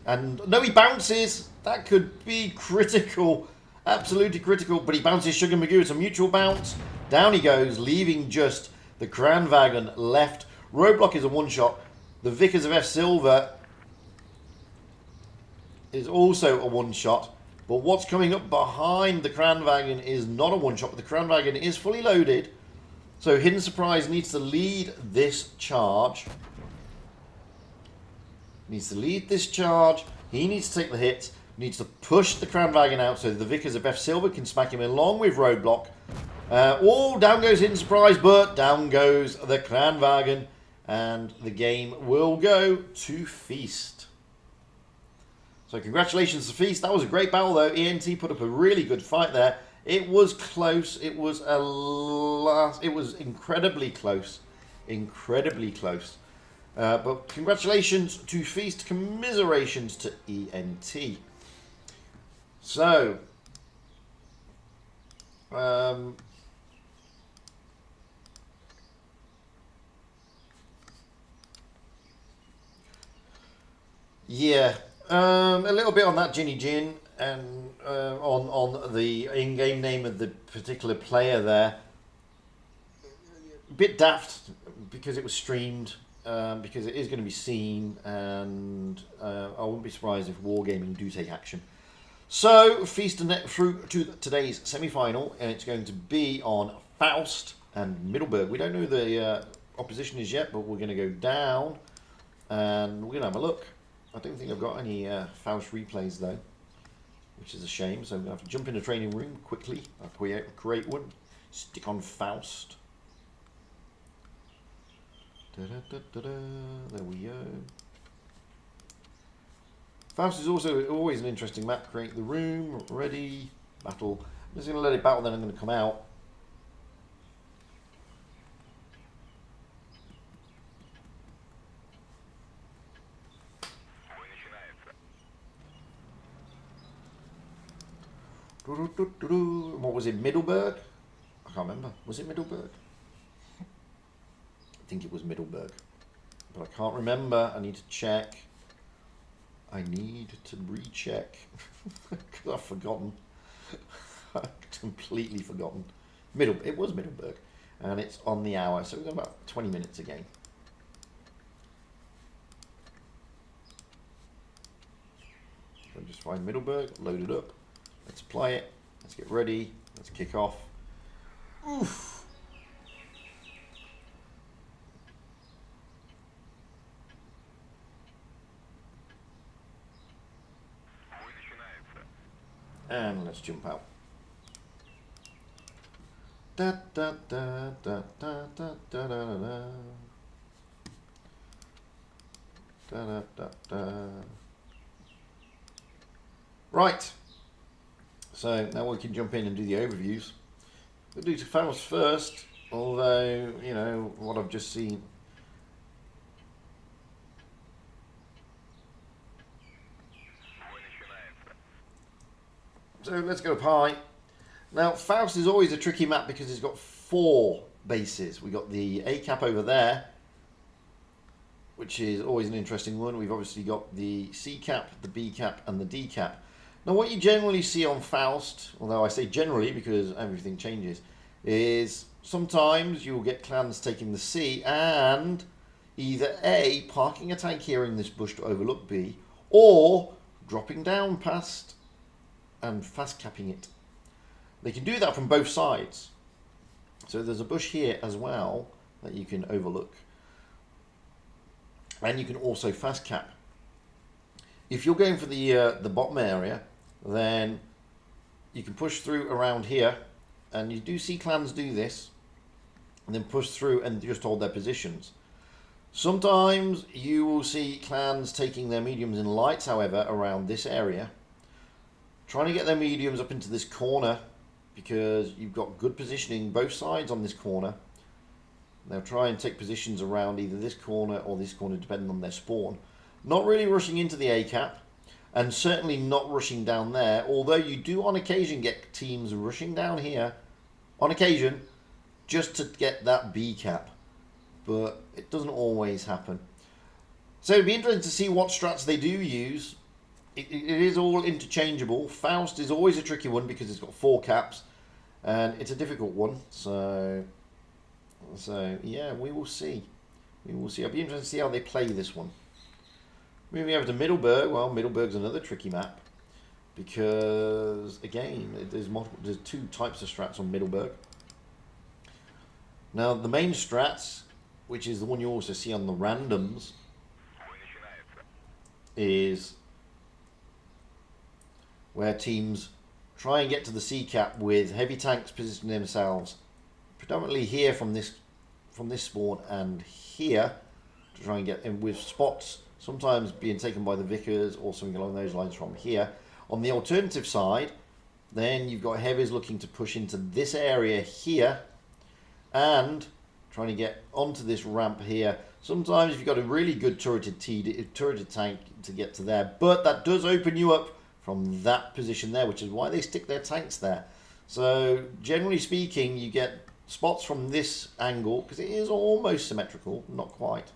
And no, he bounces. That could be critical. Absolutely critical. But he bounces Sugar Magoo. It's a mutual bounce. Down he goes, leaving just the Kranwagen left. Roadblock is a one shot. The Vickers of F Silver is also a one shot. But what's coming up behind the Kranwagen is not a one shot. But the Kranwagen is fully loaded. So Hidden Surprise needs to lead this charge. Needs to lead this charge. He needs to take the hit. Needs to push the Kranwagen out so the Vickers of F Silver can smack him along with Roadblock. Down goes Hidden Surprise, but down goes the Kranwagen. And the game will go to Feast. So congratulations to Feast. That was a great battle though. ENT put up a really good fight there. It was close. It was incredibly close. Incredibly close. But congratulations to Feast. Commiserations to ENT. So, yeah, a little bit on that Ginny Gin and on the in-game name of the particular player there. A bit daft because it was streamed. Because it is going to be seen, and I wouldn't be surprised if Wargaming do take action. So, Feast through to today's semi-final, and it's going to be on Faust and Middleburg. We don't know who the opposition is yet, but we're going to go down, and we're going to have a look. I don't think I've got any Faust replays, though, which is a shame, so I'm going to have to jump in the training room quickly. I'll create one, stick on Faust. There we go. Faust is also always an interesting map. Create the room, ready, battle. I'm just going to let it battle, then I'm going to come out. What was it, Middleburg? I can't remember. Was it Middleburg? I think it was Middleburg, but I can't remember. I need to check. I need to recheck because I've forgotten. I've completely forgotten. It was Middleburg, and it's on the hour, so we've got about 20 minutes again. So just find Middleburg, load it up. Let's apply it. Let's get ready. Let's kick off. Oof. And let's jump out. Da da da da da da da da da da da da. Right. So now we can jump in and do the overviews. We'll do Faust first, although, you know, what I've just seen. So let's go high. Now, Faust is always a tricky map because it's got 4 bases. We've got the A cap over there, which is always an interesting one. We've obviously got the C cap, the B cap, and the D cap. Now, what you generally see on Faust, although I say generally because everything changes, is sometimes you'll get clans taking the C and either A, parking a tank here in this bush to overlook B, or dropping down past and fast capping it. They can do that from both sides. So there's a bush here as well that you can overlook. And you can also fast cap. If you're going for the bottom area, then you can push through around here, and you do see clans do this, and then push through and just hold their positions. Sometimes you will see clans taking their mediums and lights, however, around this area, trying to get their mediums up into this corner because you've got good positioning both sides on this corner. They'll try and take positions around either this corner or this corner depending on their spawn. Not really rushing into the A cap and certainly not rushing down there, although you do on occasion get teams rushing down here on occasion just to get that B cap, but it doesn't always happen. So it'd be interesting to see what strats they do use. It is all interchangeable. Faust is always a tricky one because it's got 4 caps, and it's a difficult one. So yeah, we will see. We will see. I'll be interested to see how they play this one. Moving over to Middleburg. Well, Middleburg's another tricky map because again, there's 2 types of strats on Middleburg. Now the main strats, which is the one you also see on the randoms, is where teams try and get to the C cap with heavy tanks positioning themselves predominantly here from this spawn and here to try and get in with spots sometimes being taken by the Vickers or something along those lines from here. On the alternative side, then you've got heavies looking to push into this area here and trying to get onto this ramp here. Sometimes you've got a really good turreted tank to get to there, but that does open you up from that position there, which is why they stick their tanks there. So generally speaking, you get spots from this angle because it is almost symmetrical, not quite,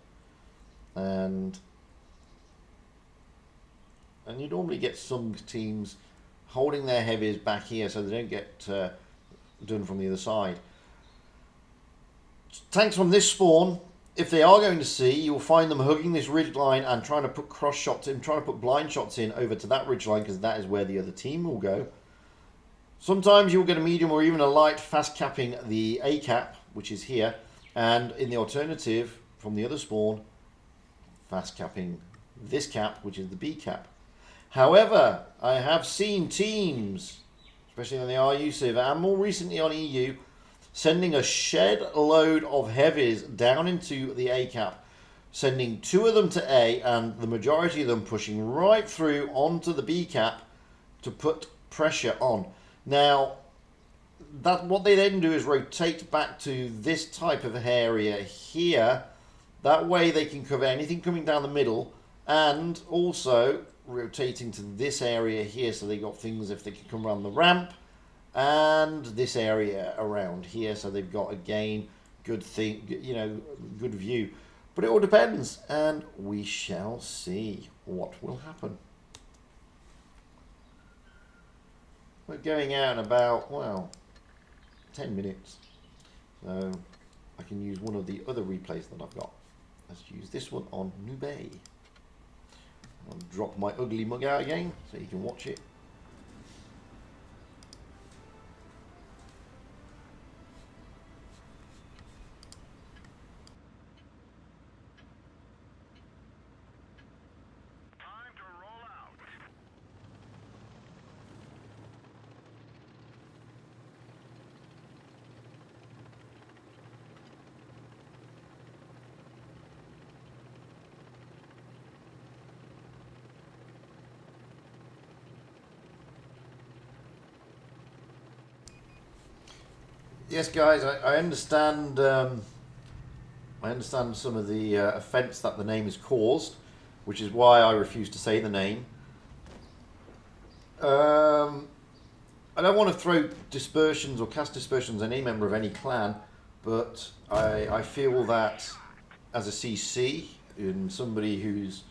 and you normally get some teams holding their heavies back here so they don't get done from the other side. Tanks from this spawn, if they are going to see, you'll find them hugging this ridge line and trying to put cross shots in, trying to put blind shots in over to that ridge line because that is where the other team will go. Sometimes you'll get a medium or even a light fast capping the A cap, which is here, and in the alternative from the other spawn, fast capping this cap, which is the B cap. However, I have seen teams, especially on the RU server and more recently on EU, sending a shed load of heavies down into the A cap, sending 2 of them to A and the majority of them pushing right through onto the B cap to put pressure on. Now, what they then do is rotate back to this type of area here. That way they can cover anything coming down the middle and also rotating to this area here so they got things if they can come around the ramp and this area around here, so they've got again good thing, good view. But it all depends, and we shall see what will happen. We're going out in about 10 minutes, so I can use one of the other replays that I've got. Let's use this one on Nube. I'll drop my ugly mug out again so you can watch it. Yes, guys, I understand. I understand some of the offence that the name has caused, which is why I refuse to say the name. I don't want to throw dispersions or cast dispersions on any member of any clan, but I feel that as a CC and somebody who's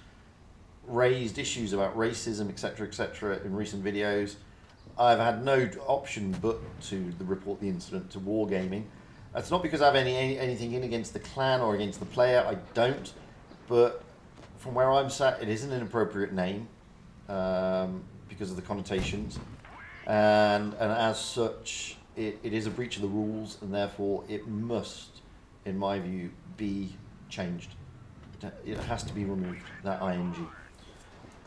raised issues about racism, etc., in recent videos, I've had no option but to report the incident to Wargaming. That's not because I have anything in against the clan or against the player. I don't. But from where I'm sat, it is an inappropriate name because of the connotations, and as such, it is a breach of the rules, and therefore it must, in my view, be changed. It has to be removed. That ing.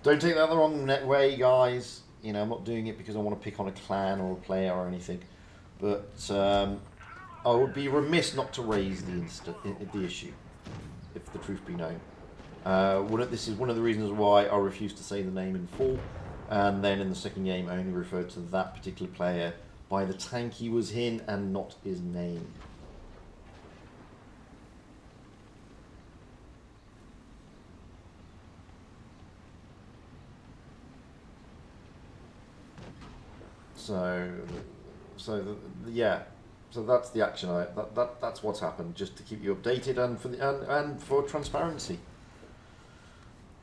Don't take that the wrong way, guys. I'm not doing it because I want to pick on a clan or a player or anything, but I would be remiss not to raise the issue, if the truth be known. This is one of the reasons why I refuse to say the name in full, and then in the second game I only referred to that particular player by the tank he was in and not his name. Yeah, So that's the action. That's what's happened, just to keep you updated and for and for transparency.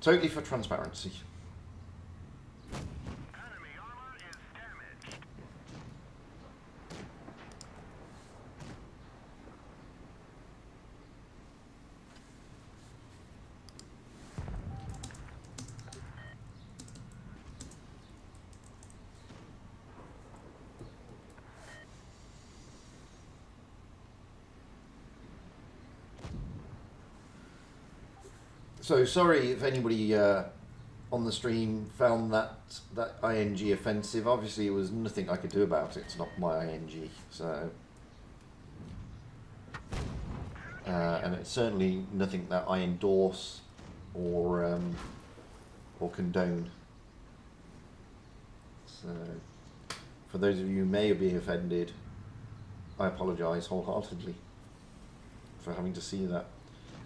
Totally for transparency. Enemy armor is damaged. So sorry if anybody on the stream found that ing offensive. Obviously, it was nothing I could do about it. It's not my ing, so and it's certainly nothing that I endorse or condone. So for those of you who may be offended, I apologise wholeheartedly for having to see that.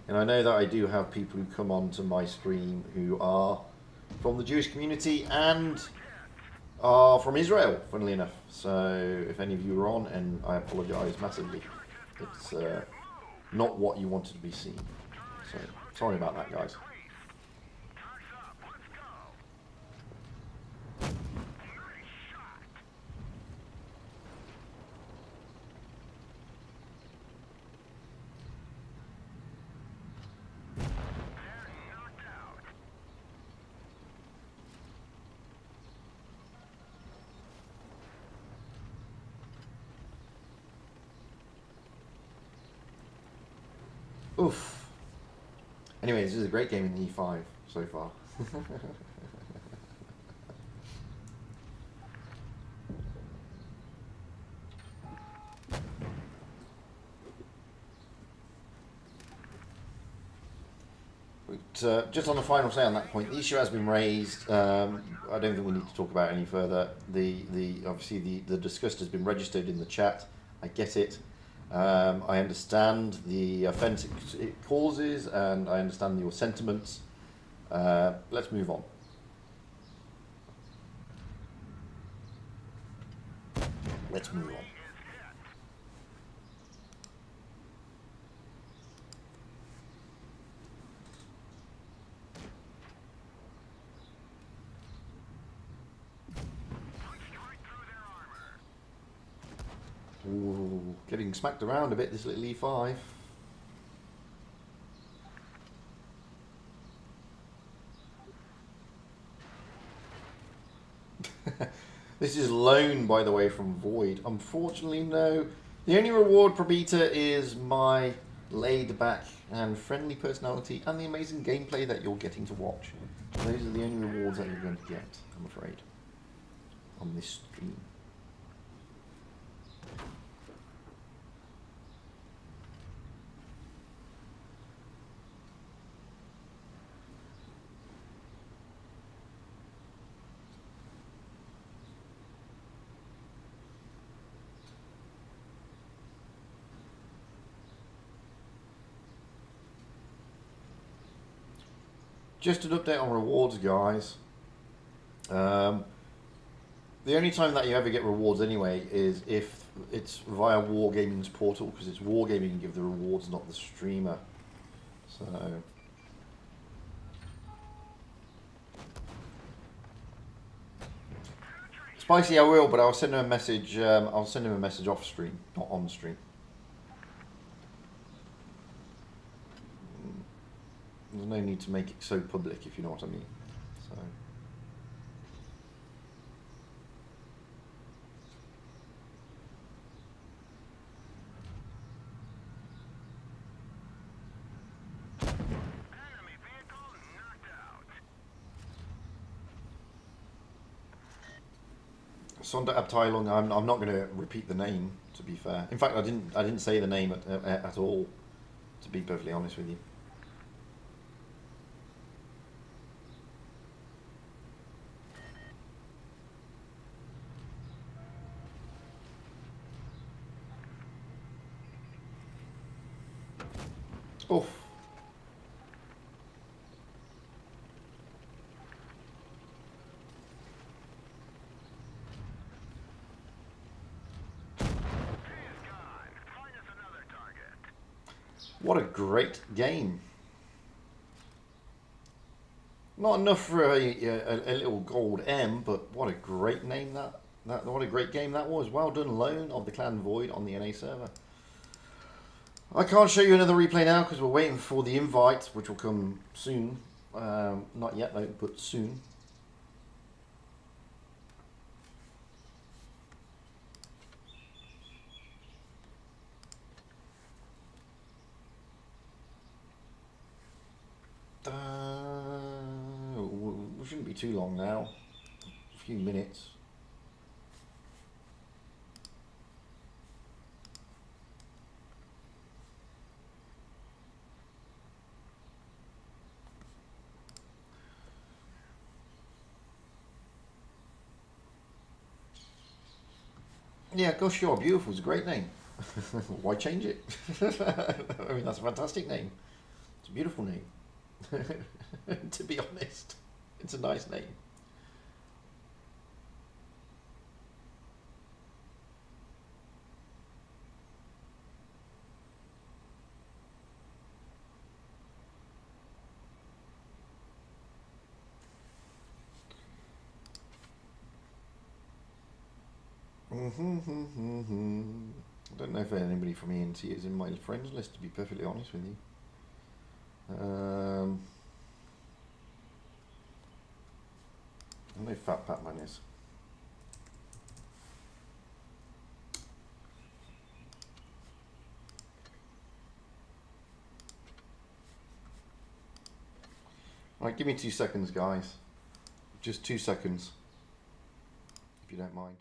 And I know that I do have people who come on to my stream who are from the Jewish community and are from Israel, funnily enough. So if any of you are on, and I apologise massively. It's not what you wanted to be seen. So sorry about that, guys. Oof. Anyway, this is a great game in E5 so far. But, just on the final say on that point, the issue has been raised. I don't think we need to talk about it any further. Obviously the disgust has been registered in the chat. I get it. I understand the offence it causes, and I understand your sentiments. Let's move on. Let's move on. Ooh, getting smacked around a bit, this little E5. This is loan, by the way, from Void. Unfortunately, no. The only reward, Probita, is my laid-back and friendly personality and the amazing gameplay that you're getting to watch. Those are the only rewards that you're going to get, I'm afraid, on this stream. Just an update on rewards, guys. The only time that you ever get rewards anyway is if it's via Wargaming's portal, because it's Wargaming who give the rewards, not the streamer. So Spicy, I will, but I'll send him a message. I'll send him a message off stream, not on stream. There's no need to make it so public, if you know what I mean. So. Enemy vehicle knocked out. Sonda Abteilung, I'm not going to repeat the name, to be fair. In fact, I didn't say the name at all, to be perfectly honest with you. Oof. What a great game. Not enough for a little gold M, but what a great name what a great game that was. Well done, Lone of the Clan Void on the NA server. I can't show you another replay now because we're waiting for the invite, which will come soon. Not yet though, but soon. We shouldn't be too long now. A few minutes. Yeah, gosh, you're beautiful. It's a great name. Why change it? I mean, that's a fantastic name. It's a beautiful name. To be honest, it's a nice name. I don't know if anybody from ENT is in my friends list, to be perfectly honest with you. I don't know if Fat Patman is. Right, give me 2 seconds, guys. Just 2 seconds, if you don't mind.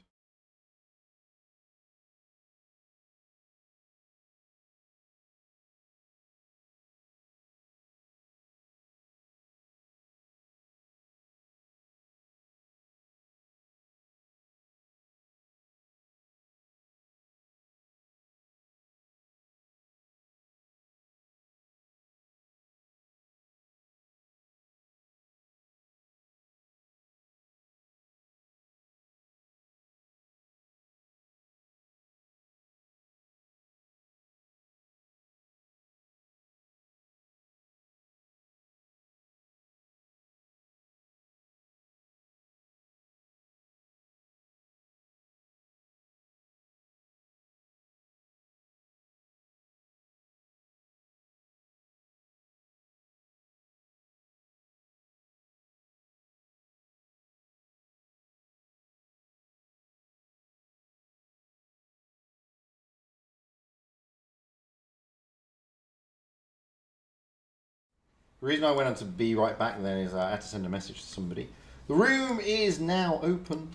The reason I went on to be right back then is I had to send a message to somebody. The room is now open.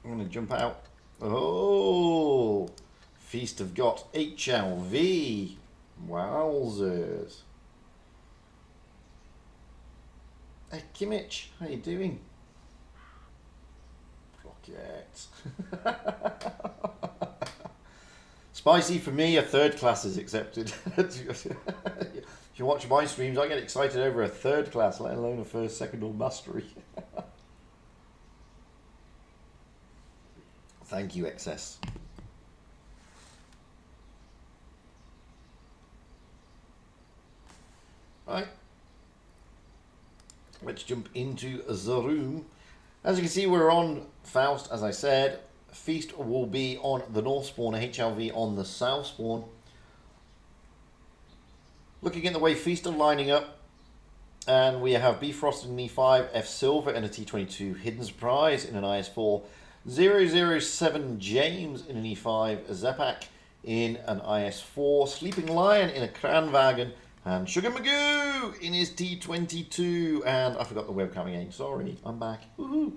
I'm going to jump out. Oh, Feast have got HLV. Wowzers. Hey, Kimmich, how you doing? Rocket. Spicy for me, a third class is accepted. If you watch my streams, I get excited over a third class, let alone a first, second, or mastery. Thank you, XS. Right. Let's jump into the room. As you can see, we're on Faust, as I said. Feast will be on the north spawn, HLV on the south spawn. Looking at the way Feast are lining up, and we have Bifrost in an E5, F Silver in a T22, Hidden Surprise in an IS4, 007 James in an E5, Zepak in an IS4, Sleeping Lion in a Kranwagen, and Sugar Magoo in his T22. And I forgot the webcam again. Sorry, I'm back. Woohoo!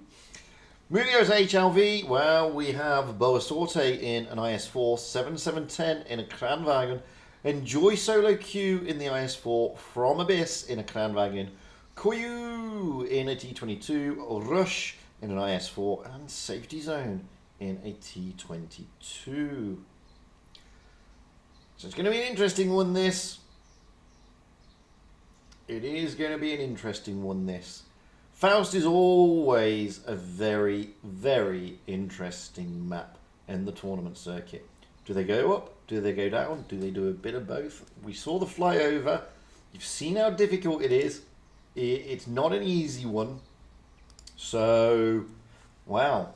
Moving over to HLV, well, we have Boa Sorte in an IS4, 7710 in a Kranwagen, Enjoy Solo Q in the IS4, From Abyss in a Kranwagen, Koyu in a T22, Rush in an IS4, and Safety Zone in a T22. So it's going to be an interesting one, this. It is going to be an interesting one, this. Faust is always a very, very interesting map in the tournament circuit. Do they go up Do they go down? Do they do a bit of both? We saw the flyover. You've seen how difficult it is. It's not an easy one. So, wow.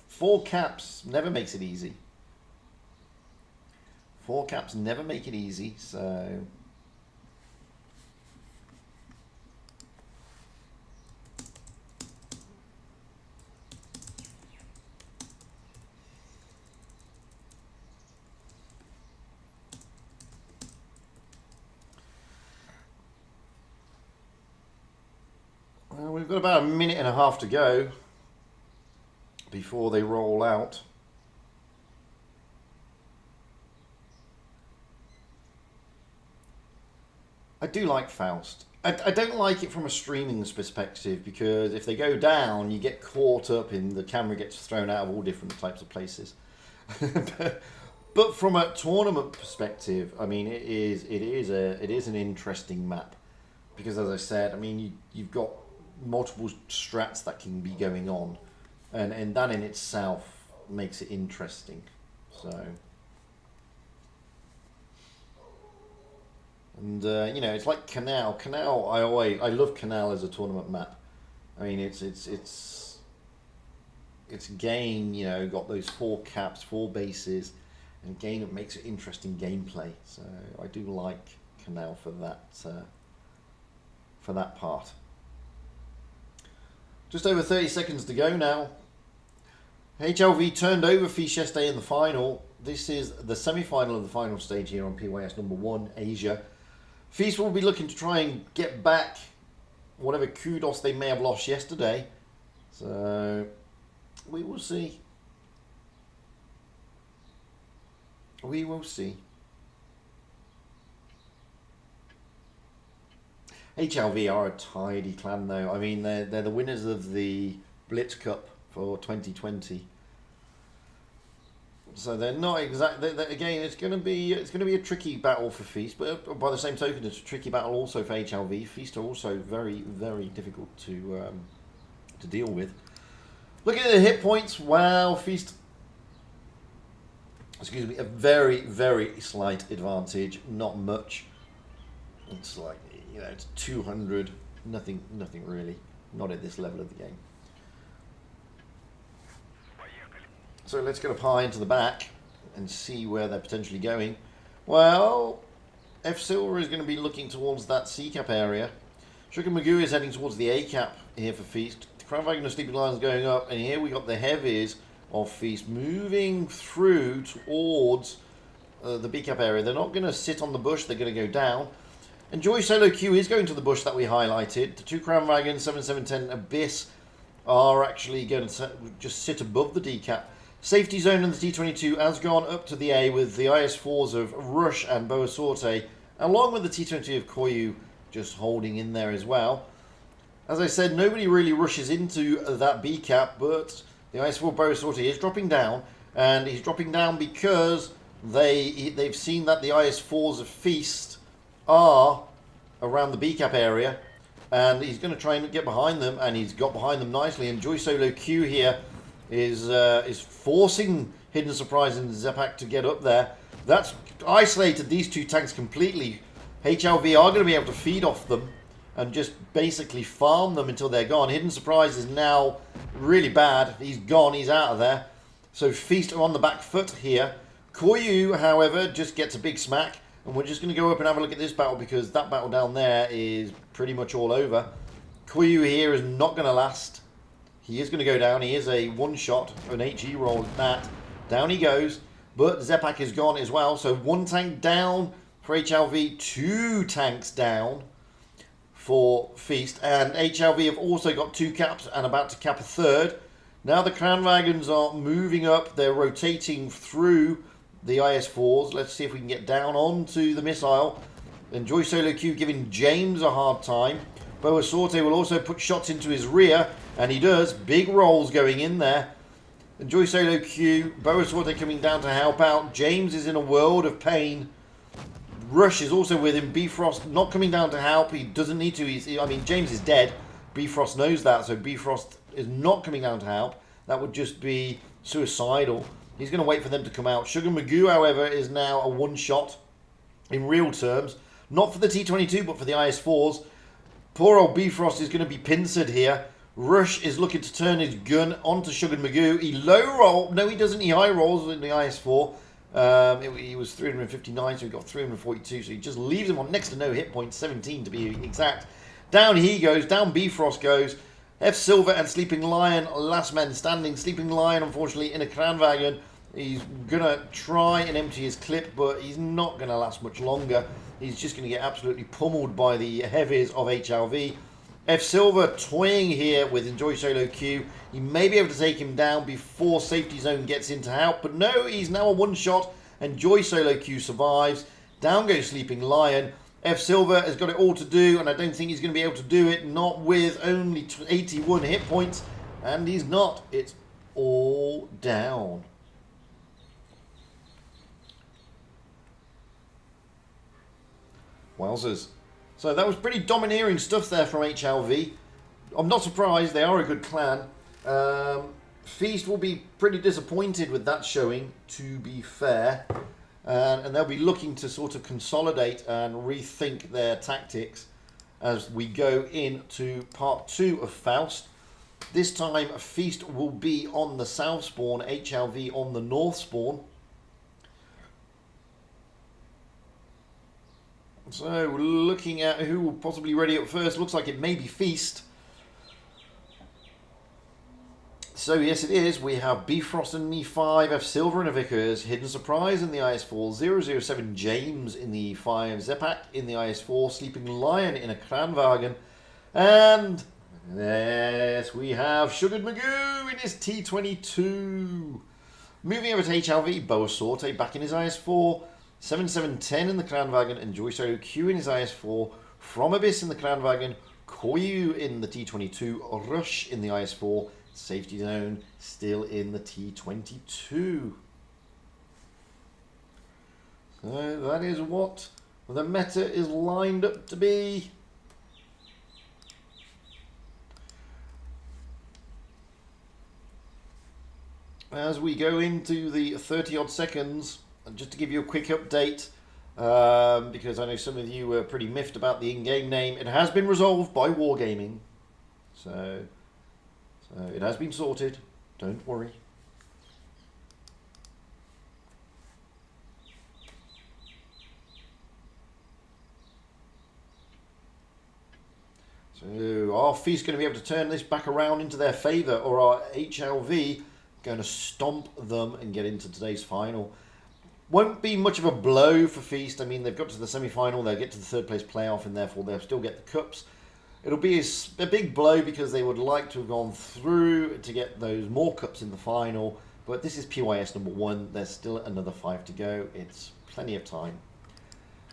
4 caps never makes it easy. 4 caps never make it easy, so... Well, we've got about a minute and a half to go before they roll out. I do like Faust. I don't like it from a streaming perspective because if they go down, you get caught up in the camera gets thrown out of all different types of places. But from a tournament perspective, I mean, it is an interesting map because, as I said, I mean, you've got multiple strats that can be going on, and that in itself makes it interesting. So. And you know, it's like Canal. Canal, I love Canal as a tournament map. I mean, it's again, you know, got those 4 caps, 4 bases, and again, it makes it interesting gameplay. So I do like Canal for that part. Just over 30 seconds to go now. HLV turned over Feast yesterday in the final. This is the semi-final of the final stage here on PYS number 1, Asia. Feast will be looking to try and get back whatever kudos they may have lost yesterday. So, we will see. We will see. HLV are a tidy clan though. I mean, they're the winners of the Blitz Cup for 2020. So they're not exactly. Again, it's going to be a tricky battle for Feast, but by the same token, it's a tricky battle also for HLV. Feast are also very, very difficult to deal with. Look at the hit points. Wow, Feast. Excuse me, a very, very slight advantage. Not much. It's like, you know, it's 200. Nothing really. Not at this level of the game. So let's get a pie into the back and see where they're potentially going. Well, F Silver is going to be looking towards that C cap area. Sugar Magoo is heading towards the A cap here for Feast. The Crown Wagon and Sleeping Lions going up, and here we got the heavies of Feast moving through towards the B cap area. They're not going to sit on the bush, they're going to go down. And Joy Solo Q is going to the bush that we highlighted. The 2 Crown Wagons, 7710 Abyss, are actually going to just sit above the D cap. Safety Zone and the T22 has gone up to the A with the IS-4s of Rush and Boa Sorte, along with the T22 of Koyu just holding in there as well. As I said, nobody really rushes into that B cap, but the IS-4 Boa Sorte is dropping down, and he's dropping down because they've seen that the IS-4s of Feast are around the B cap area, and he's going to try and get behind them, and he's got behind them nicely. And Joy Solo Q here is forcing Hidden Surprise and Zepak to get up there. That's isolated these 2 tanks completely. HLV are going to be able to feed off them and just basically farm them until they're gone. Hidden Surprise is now really bad. He's gone. He's out of there. So Feast are on the back foot here. Koyu, however, just gets a big smack. And we're just going to go up and have a look at this battle because that battle down there is pretty much all over. Koyu here is not going to last. He is going to go down. He is a one-shot, an HE roll at that. Down he goes. But Zepak is gone as well. So 1 tank down for HLV. 2 tanks down for Feast. And HLV have also got 2 caps and about to cap a 3rd. Now the Crown Wagons are moving up. They're rotating through the IS-4s. Let's see if we can get down onto the missile. And Joy Solo Q giving James a hard time. Boa Sorte will also put shots into his rear, and he does. Big rolls going in there. And Joy Solo Q, Boa Sorte coming down to help out. James is in a world of pain. Rush is also with him. Bifrost not coming down to help. He doesn't need to. I mean, James is dead. Bifrost knows that, so Bifrost is not coming down to help. That would just be suicidal. He's going to wait for them to come out. Sugar Magoo, however, is now a one-shot in real terms. Not for the T22, but for the IS-4s. Poor old Bifrost is going to be pincered here. Rush is looking to turn his gun onto Sugar Magoo. He low roll. No, he doesn't. He high rolls in the IS-4. He was 359, so he got 342. So he just leaves him on next to no hit points, 17 to be exact. Down he goes. Down Bifrost goes. F Silver and Sleeping Lion, last man standing. Sleeping Lion, unfortunately, in a Kranwagen. He's going to try and empty his clip, but he's not going to last much longer. He's just going to get absolutely pummeled by the heavies of HLV. F Silver toying here with Enjoy Solo Q. He may be able to take him down before Safety Zone gets into help, but no, he's now a one-shot. Enjoy Solo Q survives. Down goes Sleeping Lion. F Silver has got it all to do, and I don't think he's going to be able to do it, not with only 81 hit points, and he's not. It's all down. Wowzers. So that was pretty domineering stuff there from HLV. I'm not surprised, they are a good clan. Feast will be pretty disappointed with that showing, to be fair. And they'll be looking to sort of consolidate and rethink their tactics as we go into part 2 of Faust. This time, Feast will be on the south spawn, HLV on the north spawn. So, looking at who will possibly ready up first, looks like it may be Feast. So, yes it is, we have Bifrost in the 5, F Silver in a Vickers, Hidden Surprise in the IS-4, 007 James in the 5, Zepak in the IS-4, Sleeping Lion in a Kranwagen, and yes, we have Sugar Magoo in his T22. Moving over to HLV, Boa Sorte back in his IS-4, 7710 in the Kranwagen, and Joy Solo Q in his IS-4, From Abyss in the Kranwagen, Koyu in the T22, Rush in the IS-4, Safety Zone still in the T22. So that is what the meta is lined up to be. As we go into the 30 odd seconds, and just to give you a quick update, because I know some of you were pretty miffed about the in-game name, it has been resolved by Wargaming. So it has been sorted, don't worry. So are Feast going to be able to turn this back around into their favour, or are HLV going to stomp them and get into today's final? Won't be much of a blow for Feast. I mean, they've got to the semi-final, they'll get to the third place playoff, and therefore they'll still get the cups. It'll be a big blow because they would like to have gone through to get those more cups in the final. But this is PYS number 1. There's still another 5 to go. It's plenty of time.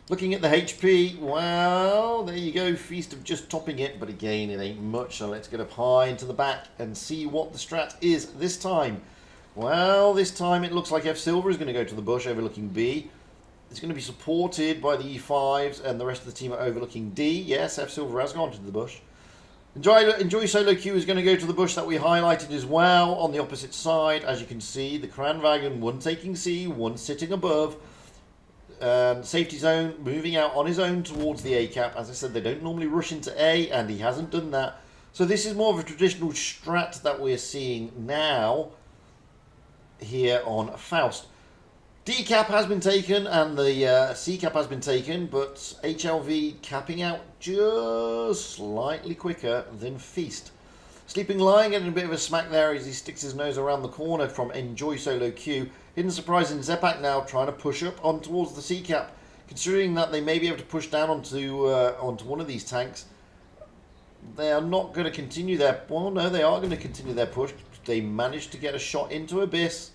Looking at the HP, well, there you go. Feast of just topping it. But again, it ain't much. So let's get up high into the back and see what the strat is this time. Well, this time it looks like F Silver is going to go to the bush overlooking B. It's going to be supported by the E5s, and the rest of the team are overlooking D. Yes, F Silver has gone to the bush. Enjoy Solo Q is going to go to the bush that we highlighted as well on the opposite side. As you can see, the Kranwagen, one taking C, one sitting above. Safety Zone moving out on his own towards the A cap. As I said, they don't normally rush into A, and he hasn't done that. So this is more of a traditional strat that we're seeing now here on Faust. D cap has been taken and the C cap has been taken, but HLV capping out just slightly quicker than Feast. Sleeping Lion getting a bit of a smack there as he sticks his nose around the corner from Enjoy Solo Q. Hidden Surprise in Zepak now trying to push up on towards the C cap. Considering that they may be able to push down onto one of these tanks, they are not going to continue their... Well, no, they are going to continue their push. They managed to get a shot into Abyss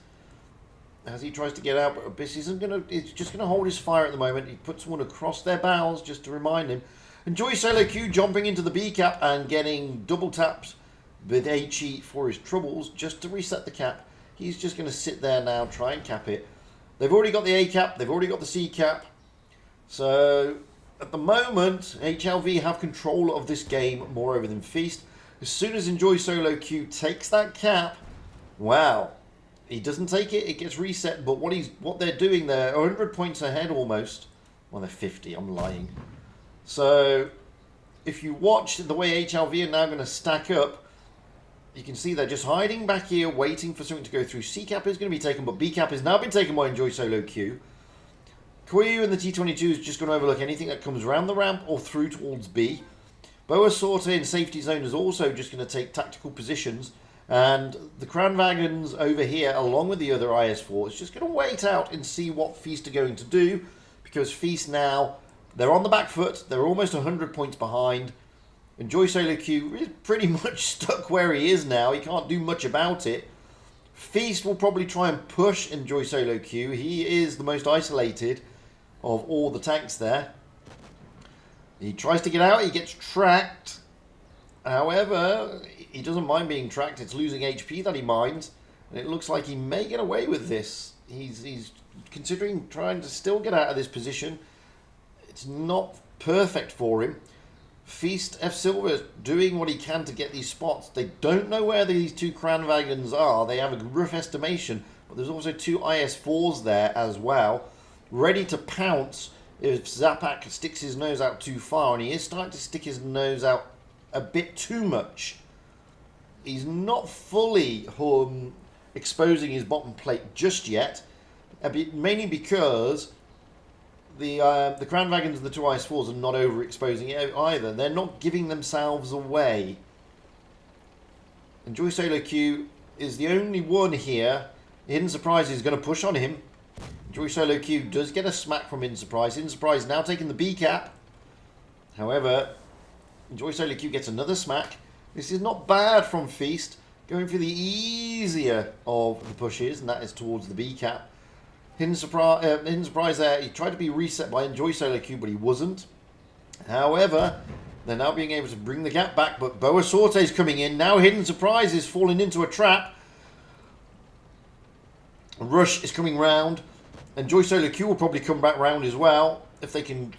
as he tries to get out, but Abyss isn't going to... He's just going to hold his fire at the moment. He puts one across their bows just to remind him. Enjoy Solo Q jumping into the B cap and getting double tapped with HE for his troubles just to reset the cap. He's just going to sit there now, try and cap it. They've already got the A cap, they've already got the C cap. So at the moment, HLV have control of this game more over than Feast. As soon as Enjoy Solo Q takes that cap, wow, He doesn't take it, it gets reset, but what they're doing, they're 100 points ahead almost. Well, they're 50, I'm lying. So, if you watch the way HLV are now going to stack up, you can see they're just hiding back here, waiting for something to go through. C-Cap is going to be taken, but B-Cap has now been taken by Enjoy Solo Q. Koyu and the T-22 is just going to overlook anything that comes around the ramp or through towards B. Boa Sorte in safety zone is also just going to take tactical positions. And the Kranwagens over here, along with the other IS-4, is just going to wait out and see what Feast are going to do. Because Feast now, they're on the back foot. They're almost 100 points behind. Enjoy Solo Q is pretty much stuck where he is now. He can't do much about it. Feast will probably try and push Enjoy Solo Q. He is the most isolated of all the tanks there. He tries to get out. He gets tracked. However, he doesn't mind being tracked. It's losing HP that he minds. And it looks like he may get away with this. He's considering trying to still get out of this position. It's not perfect for him. Feast F Silver is doing what he can to get these spots. They don't know where these two Kranwagens are. They have a rough estimation. But there's also two IS-4s there as well. Ready to pounce if Zapak sticks his nose out too far. And he is starting to stick his nose out a bit too much. He's not fully exposing his bottom plate just yet. Mainly because the Kranwagens and the two IS-4s are not overexposing it either. They're not giving themselves away. Enjoy Solo Q is the only one here. Hidden Surprise is going to push on him. Enjoy Solo Q does get a smack from Hidden Surprise. Hidden Surprise now taking the B cap. However, Enjoy Solo Q gets another smack. This is not bad from Feast. Going for the easier of the pushes, and that is towards the B cap. Hidden Surprise there. He tried to be reset by Enjoy Solo Q, but he wasn't. However, they're now being able to bring the gap back, but Boa Sorte is coming in. Now Hidden Surprise is falling into a trap. Rush is coming round. Enjoy Solo Q will probably come back round as well. If they can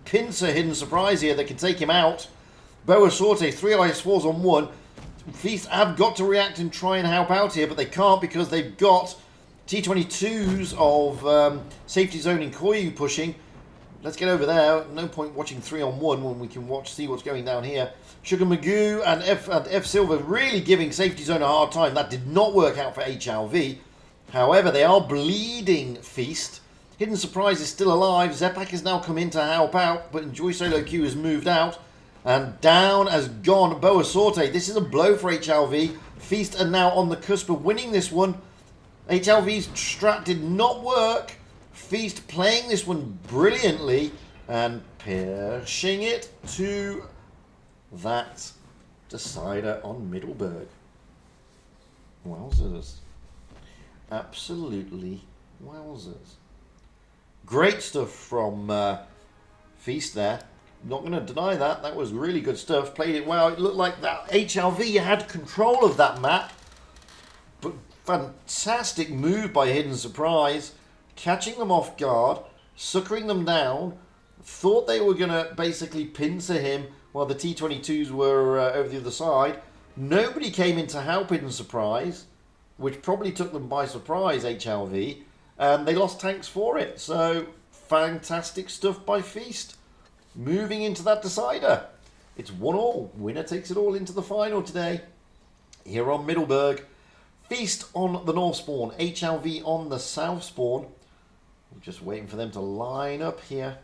pincer Hidden Surprise here, they can take him out. Boa Sorte, 3 IS-4s on 1. Feast have got to react and try and help out here, but they can't because they've got T-22s of safety zone in Koyu pushing. Let's get over there. No point watching 3 on 1 when we can see what's going down here. Sugar Magoo and F Silver really giving safety zone a hard time. That did not work out for HLV. However, they are bleeding Feast. Hidden Surprise is still alive. Zepak has now come in to help out, but Enjoy Solo Q has moved out. And down has gone Boa Sorte. This is a blow for HLV. Feast are now on the cusp of winning this one. HLV's strat did not work. Feast playing this one brilliantly and pushing it to that decider on Middleburg. Wowzers. Absolutely wowzers. Great stuff from Feast there. Not going to deny that. That was really good stuff. Played it well. It looked like that HLV had control of that map. But fantastic move by Hidden Surprise. Catching them off guard. Suckering them down. Thought they were going to basically pincer him while the T-22s were over the other side. Nobody came in to help Hidden Surprise, which probably took them by surprise, HLV. And they lost tanks for it. So, fantastic stuff by Feast. Moving into that decider. It's 1-1. Winner takes it all into the final today. Here on Middleburg. Feast on the north spawn. HLV on the south spawn. We're just waiting for them to line up here.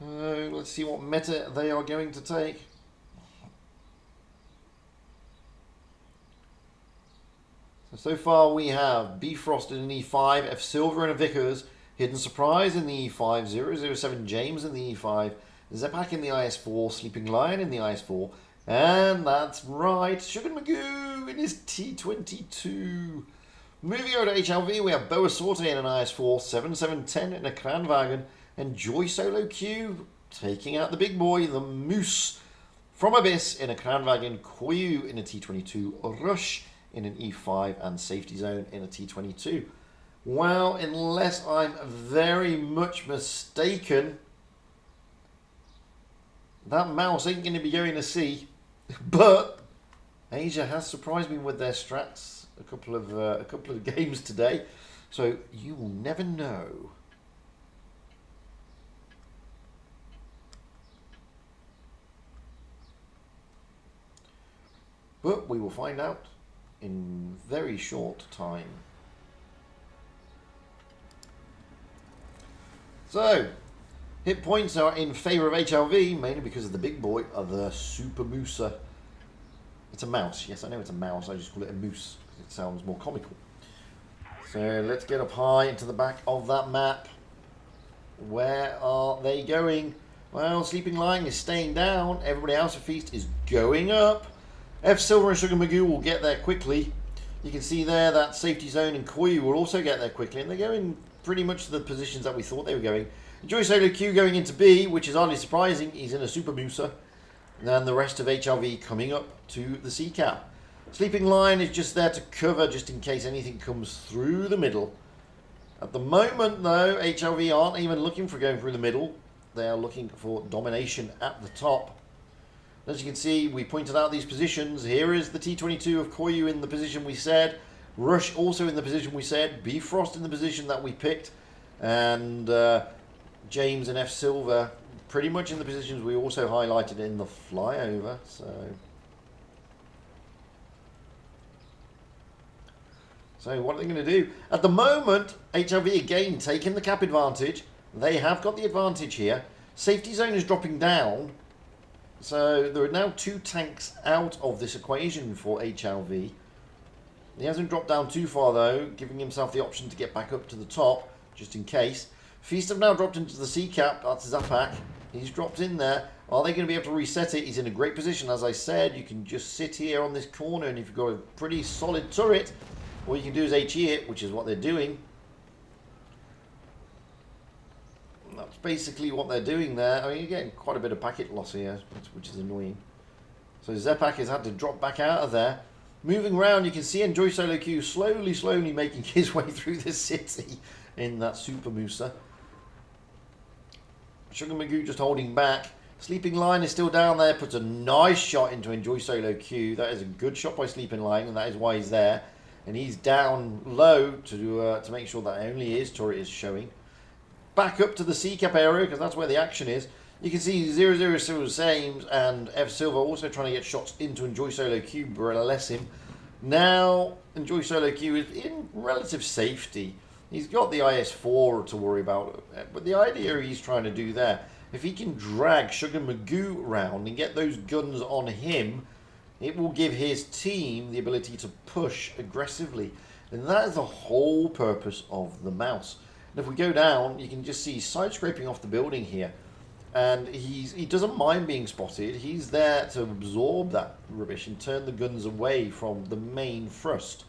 So let's see what meta they are going to take. So far we have Bifrost in an E5, F Silver in a Vickers, Hidden Surprise in the E5, 007 James in the E5, Zepak in the IS4, Sleeping Lion in the IS4, and that's right, Sugar Magoo in his T22. Moving over to HLV, we have Boa Sorte in an IS4, 7710 in a Kranwagen, and Joy Solo Q taking out the big boy, the Moose from Abyss in a Kranwagen, Koyu in a T22, Rush in an E5 and Safety Zone in a T22. Well, unless I'm very much mistaken, That mouse ain't going to be going to sea. But Asia has surprised me with their strats a couple of games today. So you will never know. But we will find out in very short time. So, hit points are in favour of HLV, mainly because of the big boy of the Super Mooser. It's a mouse. Yes, I know it's a mouse. I just call it a moose because it sounds more comical. So, let's get up high into the back of that map. Where are they going? Well, Sleeping Lion is staying down. Everybody else at Feast is going up. F Silver and Sugar Magoo will get there quickly. You can see there that Safety Zone and Koyu will also get there quickly, and they're going pretty much to the positions that we thought they were going. Enjoy Solo Q going into B, which is hardly surprising. He's in a Super Mooser. And then the rest of HLV coming up to the C cap. Sleeping Lion is just there to cover just in case anything comes through the middle. At the moment, though, HLV aren't even looking for going through the middle. They are looking for domination at the top. As you can see, we pointed out these positions. Here is the T22 of Koyu in the position we said. Rush also in the position we said. Bifrost in the position that we picked. And James and F Silver pretty much in the positions we also highlighted in the flyover. So what are they going to do? At the moment, HLV again taking the cap advantage. They have got the advantage here. Safety zone is dropping down. So there are now 2 tanks out of this equation for HLV. He hasn't dropped down too far though, giving himself the option to get back up to the top, just in case. Feast have now dropped into the C cap, that's Zapak. He's dropped in there. Are they going to be able to reset it? He's in a great position, as I said. You can just sit here on this corner, and if you've got a pretty solid turret, all you can do is HE it, which is what they're doing. That's basically what they're doing there. I mean, you're getting quite a bit of packet loss here, which is annoying. So Zepak has had to drop back out of there. Moving around, you can see Enjoy Solo Q slowly making his way through the city in that Super Mooser. Sugar Magoo just holding back. Sleeping Lion is still down there, puts a nice shot into Enjoy Solo Q. That is a good shot by Sleeping Lion, and that is why he's there. And he's down low to make sure that only his turret is showing. Back up to the C cap area, because that's where the action is. You can see 007 Sames and F Silver also trying to get shots into Enjoy Solo Q, bless him. Now, Enjoy Solo Q is in relative safety. He's got the IS-4 to worry about, but the idea he's trying to do there, if he can drag Sugar Magoo round and get those guns on him, it will give his team the ability to push aggressively. And that is the whole purpose of the mouse. And if we go down, you can just see side scraping off the building here. And he doesn't mind being spotted. He's there to absorb that rubbish and turn the guns away from the main thrust,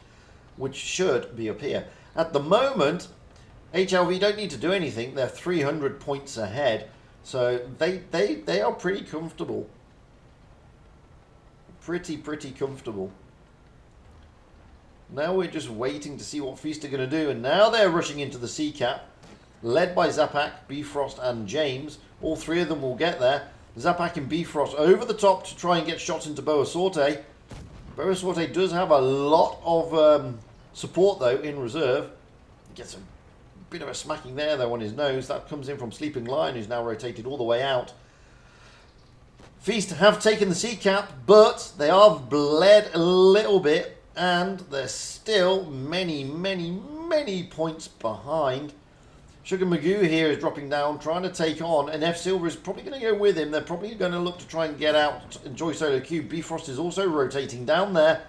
which should be up here. At the moment, HLV don't need to do anything. They're 300 points ahead. So they are pretty comfortable. Pretty comfortable. Now we're just waiting to see what Feast are going to do. And now they're rushing into the C cap, led by Zapak, Bifrost and James. All 3 of them will get there. Zapak and Bifrost over the top to try and get shots into Boa Sorte. Boa Sorte does have a lot of support though in reserve. He gets a bit of a smacking there though on his nose. That comes in from Sleeping Lion, who's now rotated all the way out. Feast have taken the C cap, but they are bled a little bit. And they're still many points behind. Sugar Magoo here is dropping down, trying to take on, and F Silver is probably going to go with him. They're probably going to look to try and get out Enjoy Solo Q. Bifrost is also rotating down there.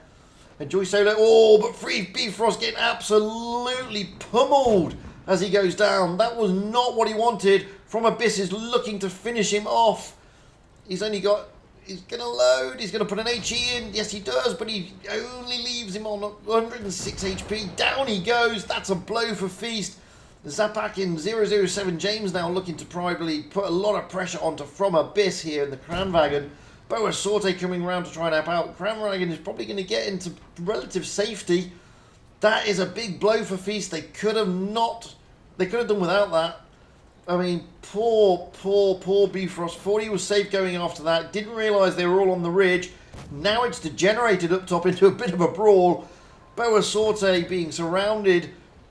Enjoy Solo, oh, but free Bifrost getting absolutely pummeled as he goes down. That was not what he wanted. From Abyss is looking to finish him off. He's going to load. He's going to put an HE in. Yes, he does, but he only leaves him on 106 HP. Down he goes. That's a blow for Feast. Zapak in 007 James now looking to probably put a lot of pressure onto From Abyss here in the Kranwagen. Boa Sorte coming around to try and help out. Kranwagen is probably going to get into relative safety. That is a big blow for Feast. They could have done without that. I mean, poor Bifrost. Thought he was safe going after that. Didn't realise they were all on the ridge. Now it's degenerated up top into a bit of a brawl. Boa Sorte being surrounded.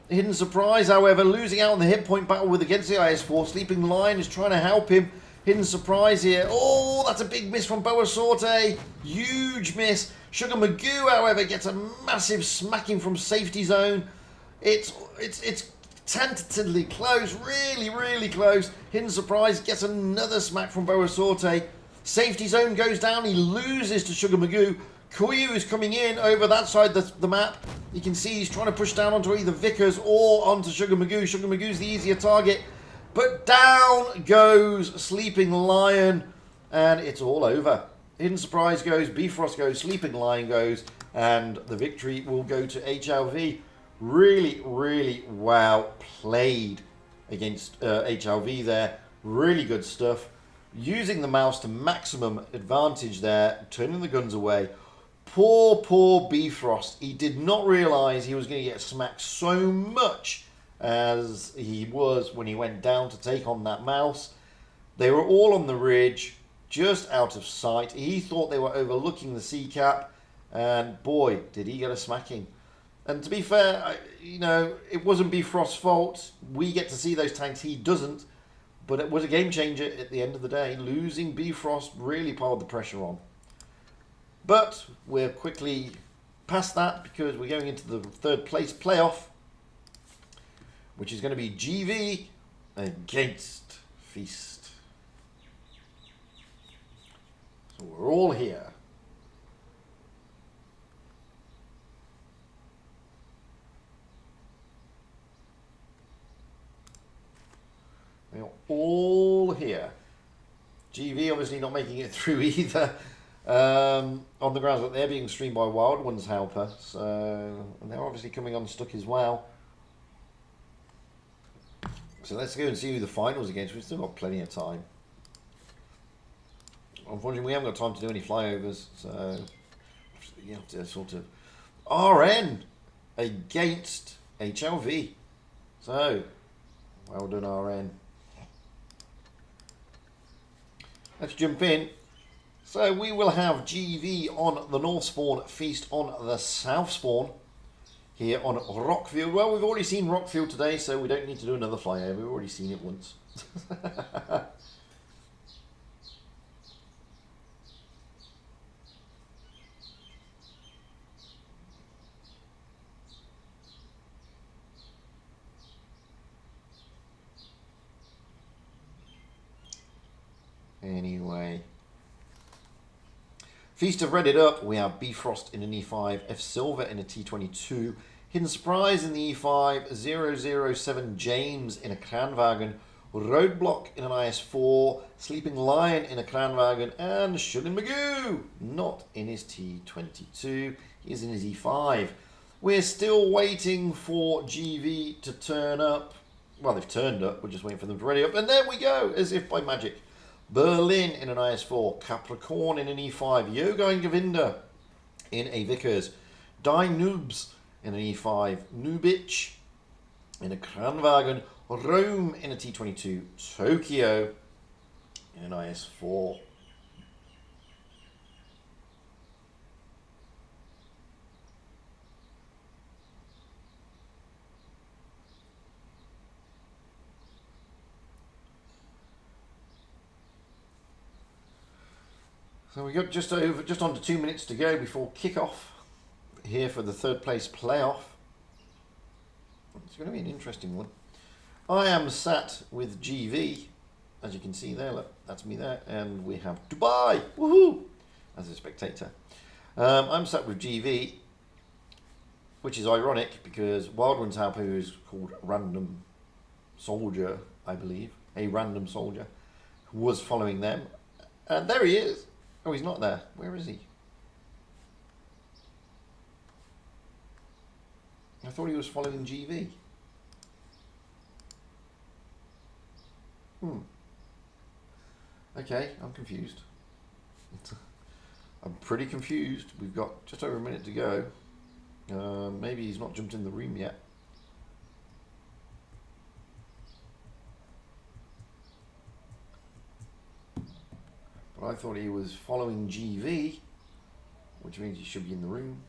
Hidden Surprise, however, losing out on the hit point battle with against the IS-4. Sleeping Lion is trying to help him. Hidden Surprise here. Oh, that's a big miss from Boa Sorte. Huge miss. Sugar Magoo, however, gets a massive smacking from safety zone. It's tentatively close, really close. Hidden Surprise gets another smack from Boa Sorte. Safety zone goes down. He loses to Sugar Magoo. Koyu is coming in over that side of the map. You can see he's trying to push down onto either Vickers or onto Sugar Magoo. Sugar Magoo's the easier target. But down goes Sleeping Lion. And it's all over. Hidden Surprise goes, Bifrost goes, Sleeping Lion goes. And the victory will go to HLV. Really well played against HLV there. Really good stuff. Using the mouse to maximum advantage there. Turning the guns away. Poor Bifrost. He did not realise he was going to get smacked so much as he was when he went down to take on that mouse. They were all on the ridge, just out of sight. He thought they were overlooking the sea cap, and boy, did he get a smacking. And to be fair, it wasn't Bifrost's fault. We get to see those tanks, he doesn't. But it was a game changer at the end of the day. Losing Bifrost really piled the pressure on. But we're quickly past that because we're going into the third place playoff, which is going to be GV against Feast. So we're all here. We're all here. GV obviously not making it through either. On the grounds that they're being streamed by Wild Ones Helper, so and they're obviously coming unstuck as well. So let's go and see who the finals against. We've still got plenty of time. Unfortunately, we haven't got time to do any flyovers, so you have to sort of RN against HLV. So well done, RN. Let's jump in. So we will have GV on the North Spawn, Feast on the South Spawn here on Rockfield. Well, we've already seen Rockfield today, so we don't need to do another flyover. We've already seen it once. Anyway. Feast have read it up. We have Bifrost in an E5, F Silver in a T22, Hidden Surprise in the E5, 007 James in a Kranwagen, Roadblock in an IS4, Sleeping Lion in a Kranwagen, and Sugar Magoo not in his T22. He is in his E5. We're still waiting for GV to turn up. Well, they've turned up. We're just waiting for them to ready up. And there we go, as if by magic. Berlin in an IS4, Capricorn in an E5, Yoga and Govinda in a Vickers, Die Noobs in an E5, Nubich in a Kranwagen, Rome in a T22, Tokyo in an IS4. So we got just under 2 minutes to go before kickoff here for the third place playoff. It's going to be an interesting one. I am sat with GV, as you can see there. Look, that's me there, and we have Dubai, woohoo, as a spectator. I'm sat with GV, which is ironic because Wild Ones Helper, who is called Random Soldier, I believe, a random soldier, was following them, and there he is. Oh, he's not there. Where is he? I thought he was following GV. Okay, I'm confused. I'm pretty confused. We've got just over a minute to go. Maybe he's not jumped in the room yet. But I thought he was following GV, which means he should be in the room.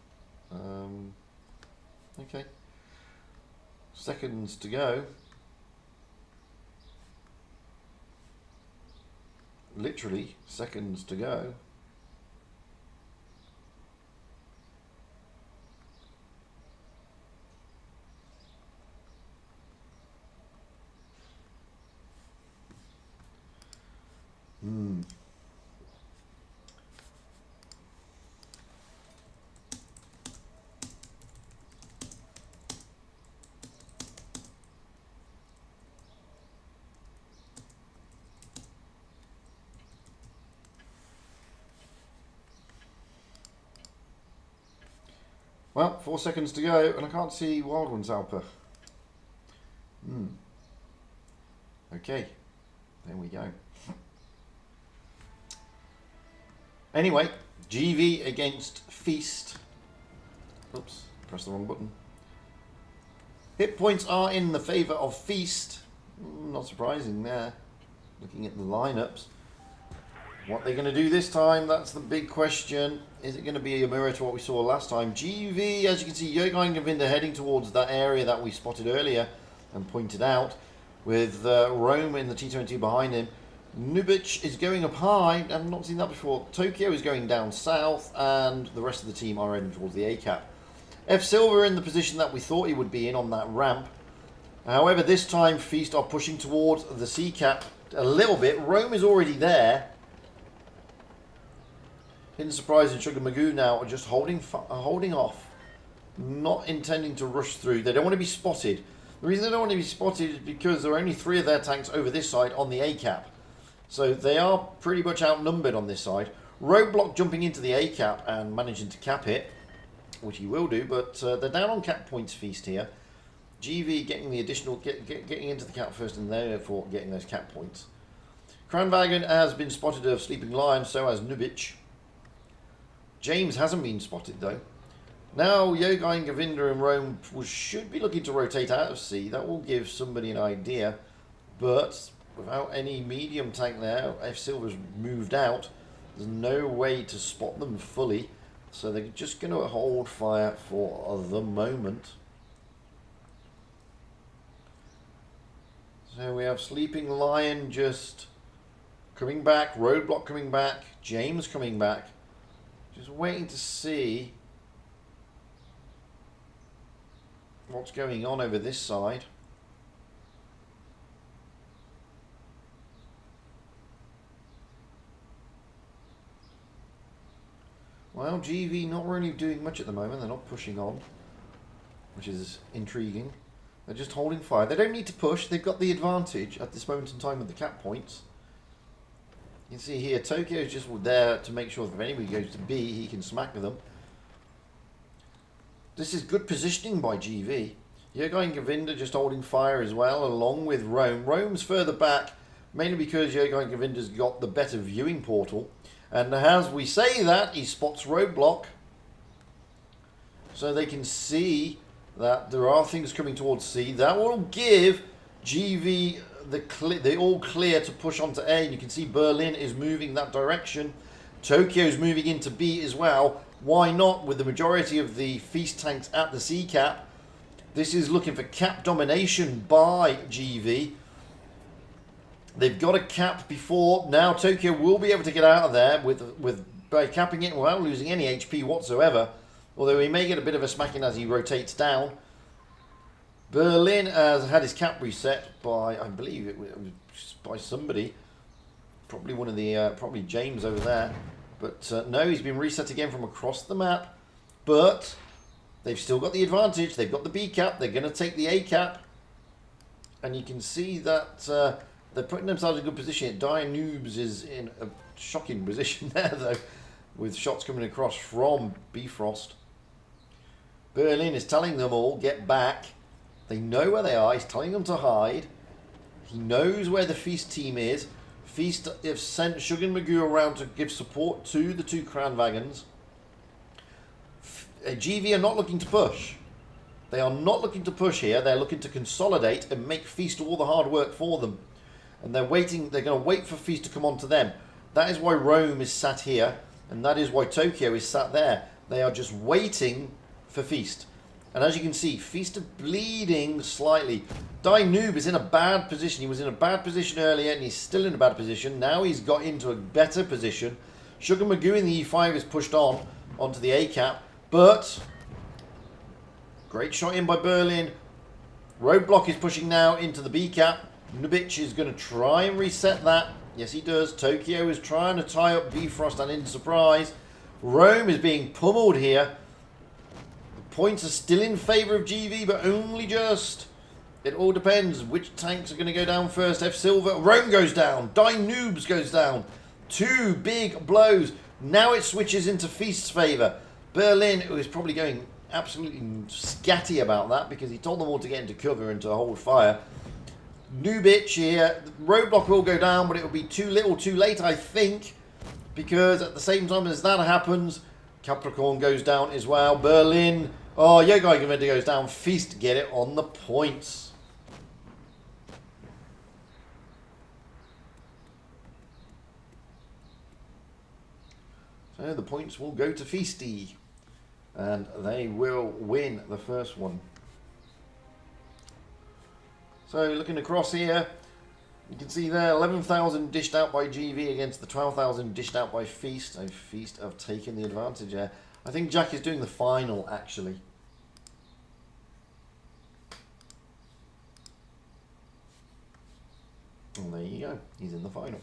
Okay. Seconds to go. Literally seconds to go. Well, 4 seconds to go, and I can't see Wild Ones Alpa. Okay, there we go. Anyway, GV against Feast. Oops, pressed the wrong button. Hit points are in the favour of Feast. Not surprising there, looking at the lineups. What they're going to do this time, that's the big question. Is it going to be a mirror to what we saw last time? GV, as you can see, Jürgen Govinda heading towards that area that we spotted earlier and pointed out, with Rome in the T20 behind him. Nubic is going up high. I've not seen that before. Tokyo is going down south, and the rest of the team are heading towards the A-cap. F Silver in the position that we thought he would be in on that ramp. However, this time Feast are pushing towards the C-cap a little bit. Rome is already there. Hidden Surprise and Sugar Magoo now are just holding off, not intending to rush through. They don't want to be spotted. The reason they don't want to be spotted is because there are only 3 of their tanks over this side on the A-cap. So they are pretty much outnumbered on this side. Roadblock jumping into the A-cap and managing to cap it, which he will do, but they're down on cap points, Feast here. GV getting the additional, getting into the cap first and therefore getting those cap points. Kranwagen has been spotted of Sleeping Lion, so has Nubic. James hasn't been spotted though. Now Jürgen Govinda and Rome should be looking to rotate out of C. That will give somebody an idea, but without any medium tank there, F Silver's moved out. There's no way to spot them fully, so they're just going to hold fire for the moment. So we have Sleeping Lion just coming back, Roadblock coming back, James coming back. Just waiting to see what's going on over this side. Well, GV not really doing much at the moment. They're not pushing on, which is intriguing. They're just holding fire. They don't need to push. They've got the advantage at this moment in time with the cap points. You can see here, Tokyo is just there to make sure that if anybody goes to B, he can smack them. This is good positioning by GV. Jürgen Govinda just holding fire as well, along with Rome. Rome's further back, mainly because Jürgen Govinda's got the better viewing portal. And as we say that, he spots Roadblock. So they can see that there are things coming towards C. That will give GV the all clear to push onto A. And you can see Berlin is moving that direction. Tokyo's moving into B as well. Why not, with the majority of the Feast tanks at the C cap? This is looking for cap domination by GV. They've got a cap before. Now Tokyo will be able to get out of there by capping it without losing any HP whatsoever. Although he may get a bit of a smacking as he rotates down. Berlin has had his cap reset by, I believe it was by somebody. Probably one of the, probably James over there. But no, he's been reset again from across the map. But they've still got the advantage. They've got the B cap. They're going to take the A cap. And you can see that they're putting themselves in a good position. Dire Noobs is in a shocking position there, though, with shots coming across from Bifrost. Berlin is telling them all, get back. They know where they are. He's telling them to hide. He knows where the Feast team is. Feast have sent Sugar and Magoo around to give support to the 2 Kranwagens. GV are not looking to push. They are not looking to push here. They're looking to consolidate and make Feast all the hard work for them. And they're waiting. They're going to wait for Feast to come on to them. That is why Rome is sat here, and that is why Tokyo is sat there. They are just waiting for Feast. And as you can see, Feast are bleeding slightly. Noob is in a bad position. He was in a bad position earlier, and he's still in a bad position. Now he's got into a better position. Sugar Magoo in the E5 is pushed onto the A cap, but great shot in by Berlin. Roadblock is pushing now into the B cap. Nubic is going to try and reset that. Yes, he does. Tokyo is trying to tie up Bifrost and in surprise. Rome is being pummeled here. The points are still in favour of GV, but only just. It all depends which tanks are going to go down first. F Silver. Rome goes down. Noobs goes down. Two big blows. Now it switches into Feast's favour. Berlin, who is probably going absolutely scatty about that because he told them all to get into cover and to hold fire. Nubic here. Roadblock will go down, but it will be too little too late, I think, because at the same time as that happens, Capricorn goes down as well. Berlin. Oh, Yogai Govinda goes down. Feast get it on the points. So the points will go to Feasty, and they will win the first one. So looking across here, you can see there 11,000 dished out by GV against the 12,000 dished out by Feast. So Feast have taken the advantage there. I think Jack is doing the final actually. And there you go, he's in the final.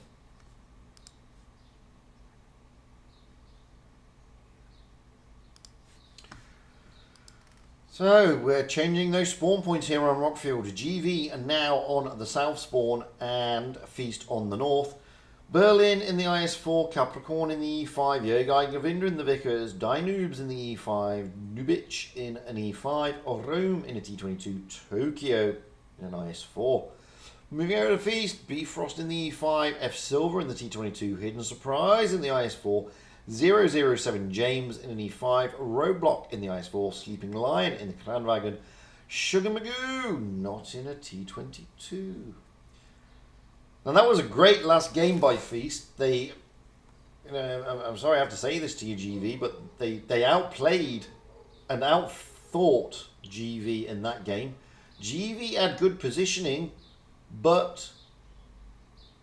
So, we're changing those spawn points here on Rockfield. GV are now on the south spawn and Feast on the north. Berlin in the IS4, Capricorn in the E5, Yogai Govinda in the Vickers, Noobs in the E5, Nubic in an E5, Rome in a T22, Tokyo in an IS4. Moving over to Feast, Bifrost in the E5, F Silver in the T22, Hidden Surprise in the IS4, 007 James in an E5, Roadblock in the IS4, Sleeping Lion in the Clanwagon, Sugar Magoo not in a T22. Now that was a great last game by Feast. They, I'm sorry I have to say this to you, GV, but they outplayed and outthought GV in that game. GV had good positioning, but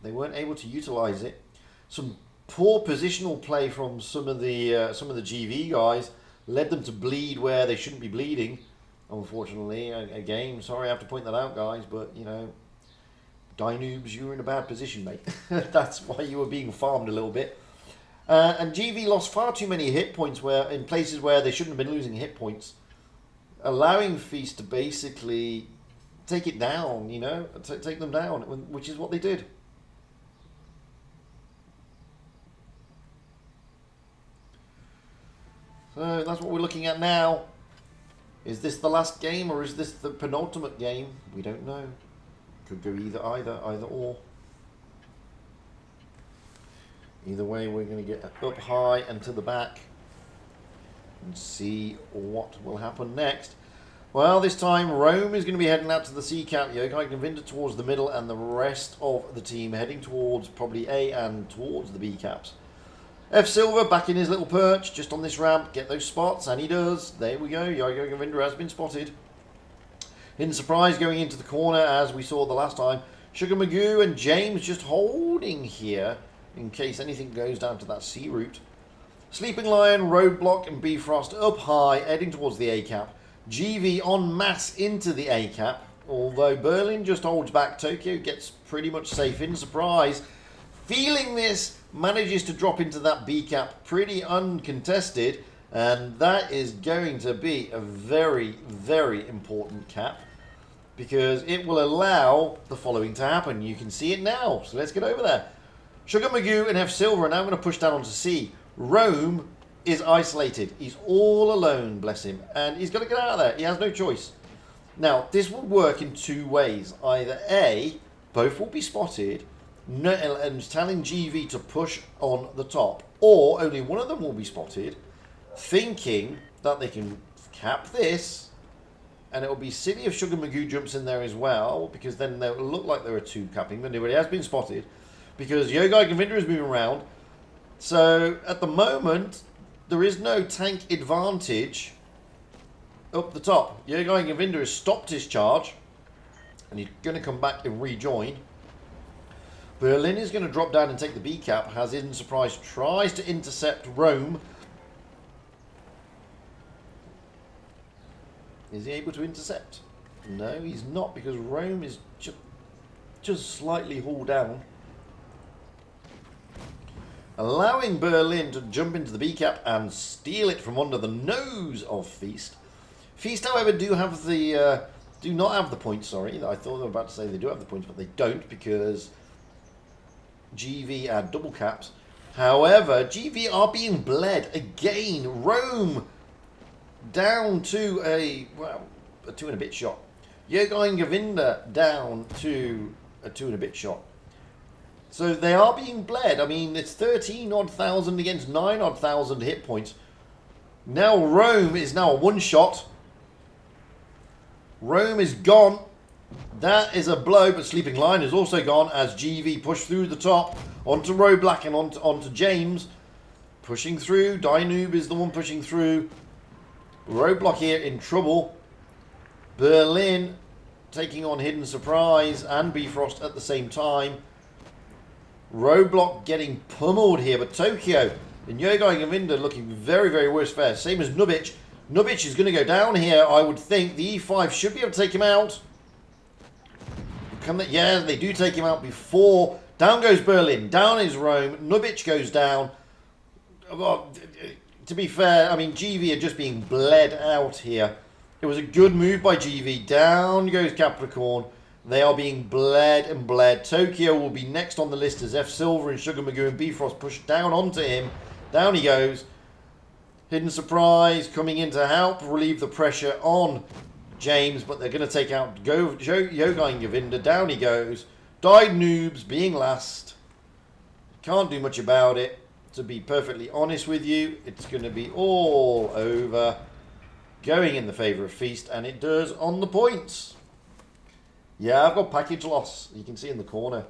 they weren't able to utilize it. Some poor positional play from some of the GV guys led them to bleed where they shouldn't be bleeding. Unfortunately, again, sorry I have to point that out, guys, but you know, Noobs, you were in a bad position, mate. That's why you were being farmed a little bit. And GV lost far too many hit points where in places where they shouldn't have been losing hit points, allowing Feast to basically take it down, you know, take them down, which is what they did. So that's what we're looking at now. Is this the last game or is this the penultimate game? We don't know. Could go either or. Either way, we're going to get up high and to the back and see what will happen next. Well, this time Rome is going to be heading out to the C cap. Yokai Govinda towards the middle and the rest of the team heading towards probably A and towards the B caps. F Silver back in his little perch just on this ramp. Get those spots, and he does. There we go. Yogai Govinda has been spotted. Hidden Surprise going into the corner as we saw the last time. Sugar Magoo and James just holding here in case anything goes down to that C route. Sleeping Lion, Roadblock and Bifrost up high heading towards the A cap. GV en masse into the A cap. Although Berlin just holds back. Tokyo gets pretty much safe. In Surprise, feeling this, manages to drop into that B cap pretty uncontested. And that is going to be a very, very important cap, because it will allow the following to happen. You can see it now. So let's get over there. Sugar Magoo and F Silver are now going to push down onto C. Rome is isolated. He's all alone, bless him. And he's got to get out of there. He has no choice. Now, this will work in two ways. Either A, both will be spotted and telling GV to push on the top. Or only one of them will be spotted, thinking that they can cap this. And it will be silly if Sugar Magoo jumps in there as well, because then it will look like there are two capping, but anybody has been spotted. Because Yogai Govinda is moving around. So at the moment, there is no tank advantage up the top. Jürgen Govinda has stopped his charge, and he's going to come back and rejoin. Berlin is going to drop down and take the B cap. Has Hidden Surprise, tries to intercept Rome. Is he able to intercept? No, he's not, because Rome is just slightly hauled down, allowing Berlin to jump into the B cap and steal it from under the nose of Feast. Feast, however, do not have the points. Sorry, I thought they were about to say they do have the points, but they don't, because GV had double caps. However, GV are being bled again. Rome down to a 2 and a bit shot. Jürgen Govinda down to a 2 and a bit shot. So they are being bled. I mean, it's 13 odd thousand against 9 odd thousand hit points. Now Rome is now a 1 shot. Rome is gone. That is a blow, but Sleeping Lion is also gone as GV push through the top onto Roblack and onto James. Pushing through. Dynoob is the one pushing through. Roadblock here in trouble. Berlin taking on Hidden Surprise and Bifrost at the same time. Roadblock getting pummeled here, but Tokyo and Jürgen Govinda looking very, very worse fare. Same as Nubic. Nubic is going to go down here, I would think. The E5 should be able to take him out. Yeah, they do take him out before. Down goes Berlin. Down is Rome. Nubic goes down. Well, to be fair, I mean, GV are just being bled out here. It was a good move by GV. Down goes Capricorn. They are being bled and bled. Tokyo will be next on the list as F Silver and Sugar Magoo and Bifrost push down onto him. Down he goes. Hidden Surprise coming in to help relieve the pressure on James, but they're going to take out Jürgen Govinda. Down he goes. Died Noobs being last. Can't do much about it. To be perfectly honest with you, it's going to be all over. Going in the favour of Feast, and it does on the points. Yeah, I've got package loss. You can see in the corner.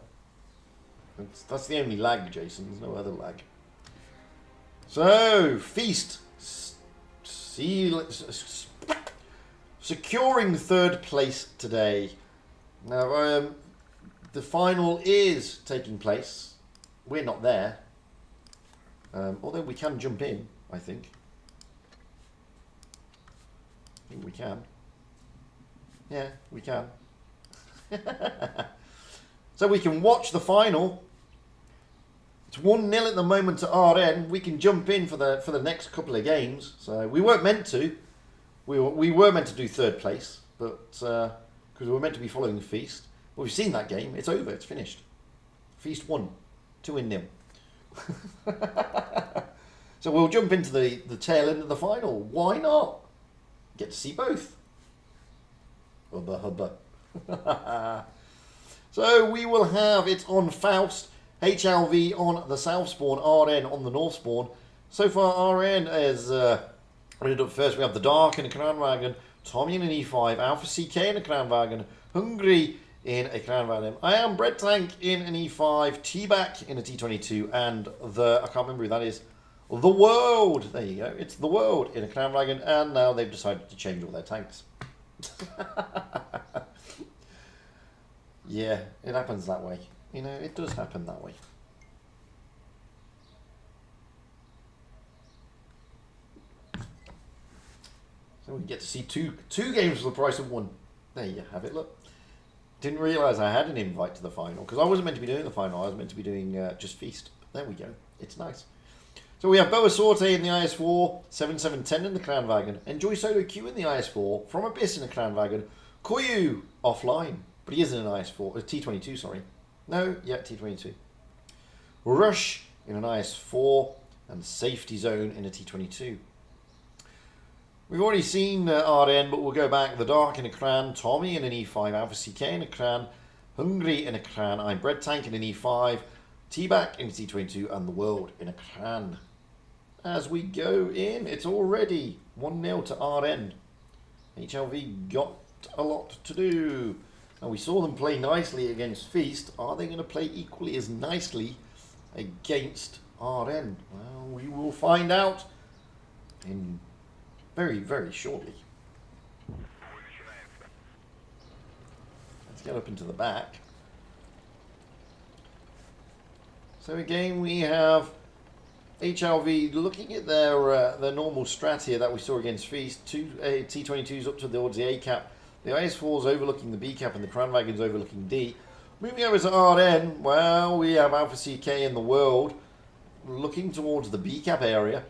That's the only lag, Jason. There's no other lag. So, Feast. Securing 3rd place today. Now, the final is taking place. We're not there. Although we can jump in, I think. I think we can. Yeah, we can. So we can watch the final. It's 1-0 at the moment to RN. We can jump in for the next couple of games. So we weren't meant to. We were meant to do 3rd place, but because we were meant to be following Feast. But we've seen that game. It's over. It's finished. Feast won. 2-0. So we'll jump into the tail end of the final. Why not? Get to see both. Hubba hubba. So we will have it on Faust, HLV on the south spawn, RN on the north spawn. So far RN is rated up first. We have the Dark in a Kranwagen, Tommy in an E5, Alpha CK in a Kranwagen, Hungry in a Kranwagen. I am Bread Tank in an E5, T-Back in a T22, and I can't remember who that is, The World. There you go. It's The World in a Kranwagen, and now they've decided to change all their tanks. Yeah, it happens that way. You know, it does happen that way. So we get to see two games for the price of one. There you have it, look. Didn't realise I had an invite to the final, because I wasn't meant to be doing the final, I was meant to be doing just Feast. But there we go, it's nice. So we have Boa Sorte in the IS-4, 7710 in the Kranwagen, Enjoy Solo Q in the IS-4, From Abyss in the Kranwagen, Koyu offline, but he is in an IS-4, T22, sorry. No, yeah, T22. Rush in an IS-4, and Safety Zone in a T22. We've already seen RN, but we'll go back. The Dark in a Kran, Tommy in an E5, Alpha CK in a Kran, Hungry in a Kran, I'm Bread Tank in an E5, T-Back in a T22, and The World in a Kran. As we go in, it's already 1-0 to RN. HLV got a lot to do. And we saw them play nicely against Feast. Are they going to play equally as nicely against RN? Well, we will find out in very, very shortly. Let's get up into the back. So again, we have HLV looking at their normal strat here that we saw against Feast. Two T22s up towards the A cap. The IS4's overlooking the B cap and the Kranwagen's overlooking D. Moving over to RN, well, we have Alpha CK in the world looking towards the B cap area.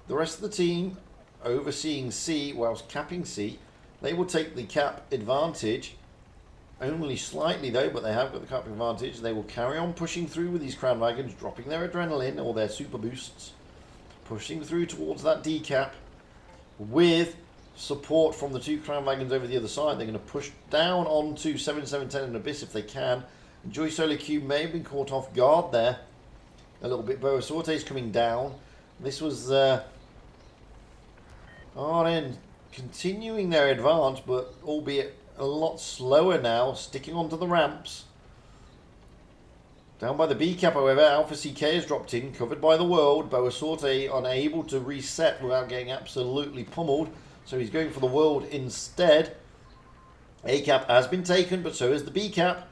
The rest of the team overseeing C whilst capping C. They will take the cap advantage. Only slightly though, but they have got the cap advantage. They will carry on pushing through with these Kranwagens, dropping their adrenaline or their super boosts. Pushing through towards that D cap with support from the two Kranwagens over the other side. They're going to push down onto 7710 and Abyss if they can. Joy Solo Q may have been caught off guard there a little bit. Boa Sorte's coming down. This was RN continuing their advance, but albeit a lot slower now, sticking onto the ramps. Down by the B cap, however, Alpha CK has dropped in, covered by the world. Boa Sorte unable to reset without getting absolutely pummeled, so he's going for the world instead. A cap has been taken, but so is the B cap.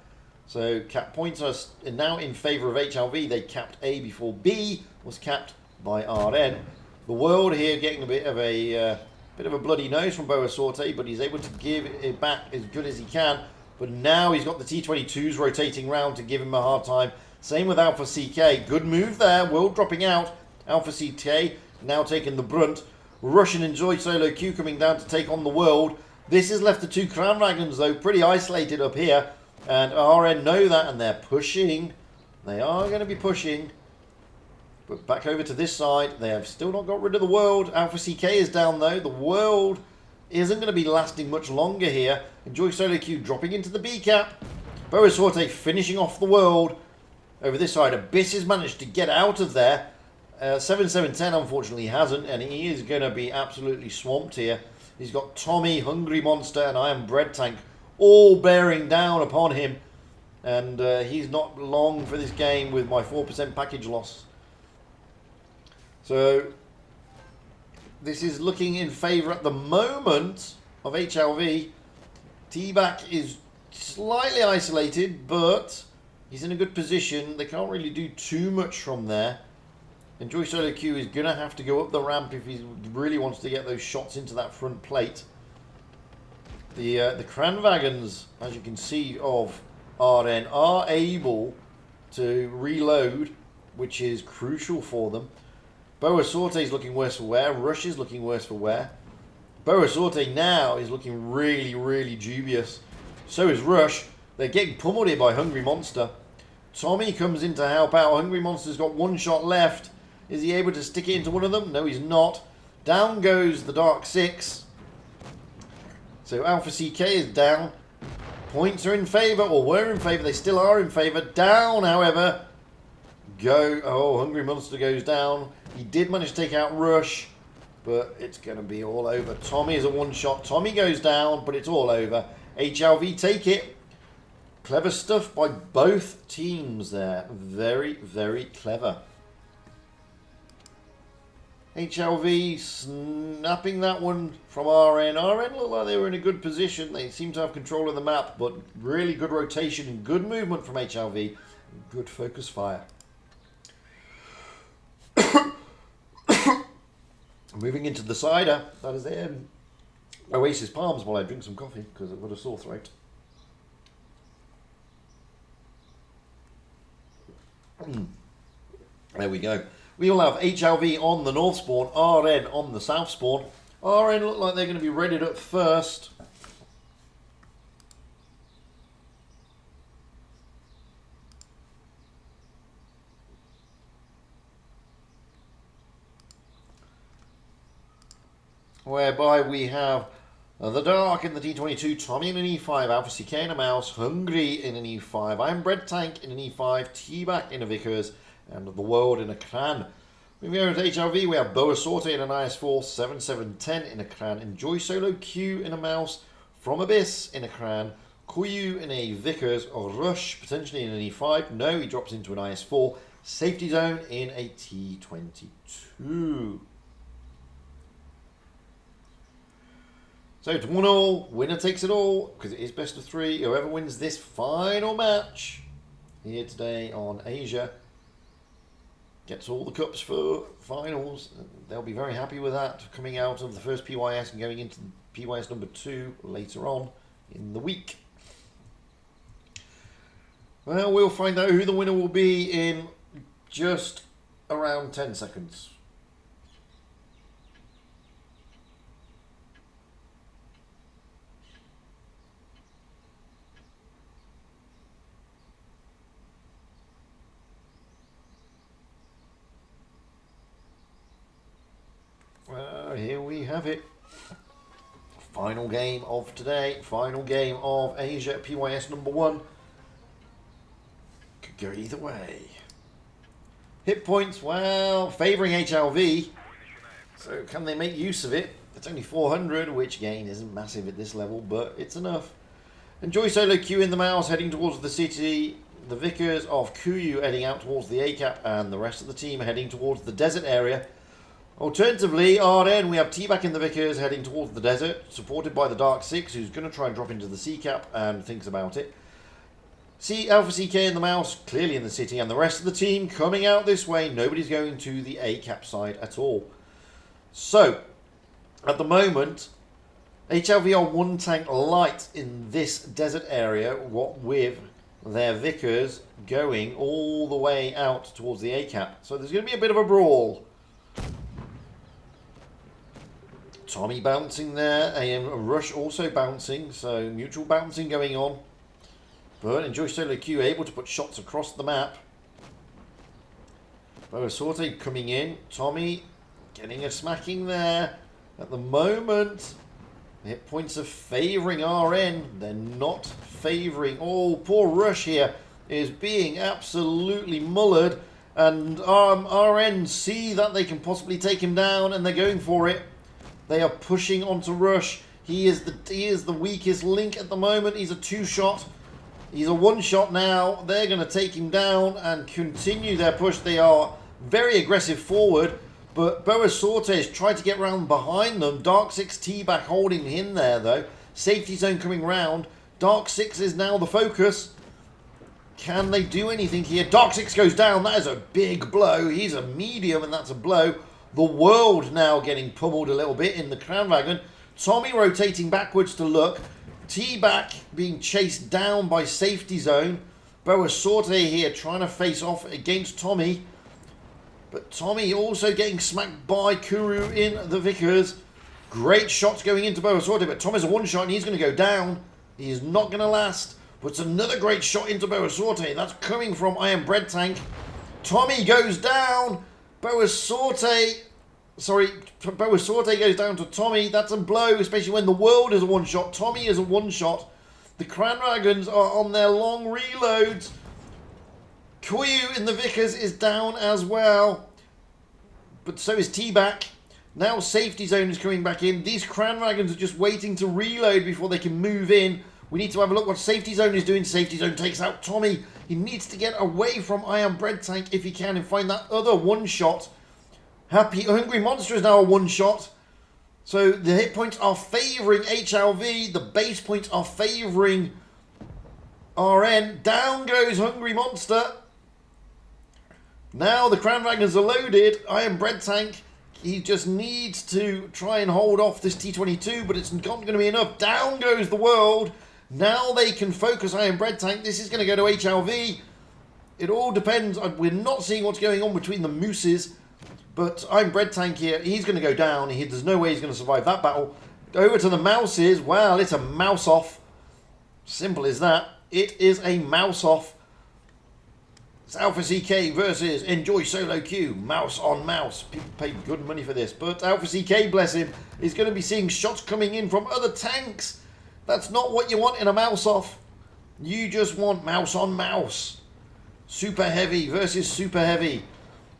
So cap points are now in favour of HLV. They capped A before B was capped by RN. The world here getting a bit of a bloody nose from Boa Sorte, but he's able to give it back as good as he can. But now he's got the T22s rotating round to give him a hard time. Same with Alpha CK. Good move there. World dropping out. Alpha CK now taking the brunt. Russian and Joy Solo Q coming down to take on the world. This has left the two Kranwagens though pretty isolated up here. And RN know that and they're pushing. They are going to be pushing. But back over to this side, they have still not got rid of the world. Alpha CK is down though. The world isn't going to be lasting much longer here. Enjoy Solo Q dropping into the B cap. Boa Sorte finishing off the world. Over this side, Abyss has managed to get out of there. 7710 unfortunately hasn't, and he is going to be absolutely swamped here. He's got Tommy, Hungry Monster, and Iron Bread Tank all bearing down upon him. And he's not long for this game with my 4% package loss. So this is looking in favour at the moment of HLV. T-Back is slightly isolated, but he's in a good position. They can't really do too much from there. And Joy Solo Q is going to have to go up the ramp if he really wants to get those shots into that front plate. The Kranwagens, as you can see, of RN are able to reload, which is crucial for them. Boa Sorte is looking worse for wear. Rush is looking worse for wear. Boa Sorte now is looking really, really dubious. So is Rush. They're getting pummeled here by Hungry Monster. Tommy comes in to help out. Hungry Monster's got one shot left. Is he able to stick it into one of them? No, he's not. Down goes the Dark Six. So Alpha CK is down. Points are in favour, or were in favour. They still are in favour. Down, however. Hungry Monster goes down. He did manage to take out Rush, but it's going to be all over. Tommy is a one-shot. Tommy goes down, but it's all over. HLV take it. Clever stuff by both teams there. Very, very clever. HLV snapping that one from RN. RN looked like they were in a good position. They seem to have control of the map, but really good rotation and good movement from HLV. Good focus fire. Moving into the cider. That is Oasis Palms while I drink some coffee because I've got a sore throat. There we go. We will have HLV on the north spawn, RN on the south spawn. RN look like they're going to be readied up first. Whereby we have the Dark in the T22, Tommy in an E5, Alpha CK in a Mouse, Hungry in an E5, Iron Bread Tank in an E5, T-Back in a Vickers, and the World in a Clan. Moving over to HLV, we have Boa Sorte in an IS4, 7710 in a Clan, and Joy Solo Q in a Mouse, From Abyss in a Clan, Koyu in a Vickers, or Rush potentially in an E5. No, he drops into an IS4. Safety zone in a T22. So it's 1-1, winner takes it all, because it is best of 3. Whoever wins this final match here today on Asia gets all the cups for finals. They'll be very happy with that, coming out of the first PYS and going into PYS number 2 later on in the week. Well, we'll find out who the winner will be in just around 10 seconds. Well, here we have it. Final game of today. Final game of Asia PYS number 1. Could go either way. Hit points, well, favouring HLV. So can they make use of it? It's only 400, which again isn't massive at this level, but it's enough. Enjoy Solo Q in the mouse, heading towards the city. The Vickers of Kuyu heading out towards the ACAP, and the rest of the team heading towards the desert area. Alternatively, RN, we have T-Back in the Vickers heading towards the desert, supported by the Dark Six, who's going to try and drop into the C-Cap and thinks about it. See Alpha CK in the mouse, clearly in the city, and the rest of the team coming out this way. Nobody's going to the A-Cap side at all. So, at the moment, HLV are 1 tank light in this desert area, what with their Vickers going all the way out towards the A-Cap. So there's going to be a bit of a brawl. Tommy bouncing there, and Rush also bouncing, so mutual bouncing going on. But Enjoy Solo Q able to put shots across the map. Boa Sorte coming in, Tommy getting a smacking there. At the moment, the hit points are favouring RN, they're not favouring. Oh, poor Rush here is being absolutely mullered, and RN see that they can possibly take him down, and they're going for it. They are pushing onto Rush. He is the weakest link at the moment. He's a 2-shot. He's a 1-shot now. They're going to take him down and continue their push. They are very aggressive forward, but Boa Sortes tried to get round behind them. Dark Six T-Back holding him there though. Safety zone coming round. Dark Six is now the focus. Can they do anything here? Dark Six goes down. That is a big blow. He's a medium and that's a blow. The World now getting pummeled a little bit in the Crown Wagon. Tommy rotating backwards to look. T-Back being chased down by Safety Zone. Boa Sorte here trying to face off against Tommy. But Tommy also getting smacked by Kuru in the Vickers. Great shots going into Boa Sorte, but Tommy's a 1-shot and he's going to go down. He is not going to last. But it's another great shot into Boa Sorte. That's coming from I Am Bread Tank. Tommy goes down. Boa Sorte goes down to Tommy. That's a blow, especially when the World is a 1-shot. Tommy is a 1-shot. The Cranwagons are on their long reloads. Koyu in the Vickers is down as well. But so is T-Back. Now Safety Zone is coming back in. These Cranwagons are just waiting to reload before they can move in. We need to have a look what Safety Zone is doing. Safety Zone takes out Tommy. He needs to get away from I Am Bread Tank if he can and find that other 1-shot. Hungry Monster is now a 1-shot. So the hit points are favouring HLV. The base points are favouring RN. Down goes Hungry Monster. Now the Crown Wagons are loaded. I Am Bread Tank. He just needs to try and hold off this T22, but it's not going to be enough. Down goes the World. Now they can focus I Am Bread Tank. This is going to go to HLV. It all depends. We're not seeing what's going on between the Mooses. But I'm Bread Tank here. He's going to go down. There's no way he's going to survive that battle. Over to the Mouses. Well, it's a mouse off. Simple as that. It is a mouse off. It's Alpha CK versus Enjoy Solo Q. Mouse on mouse. People pay good money for this. But Alpha CK, bless him, is going to be seeing shots coming in from other tanks. That's not what you want in a mouse off. You just want mouse on mouse. Super Heavy versus Super Heavy.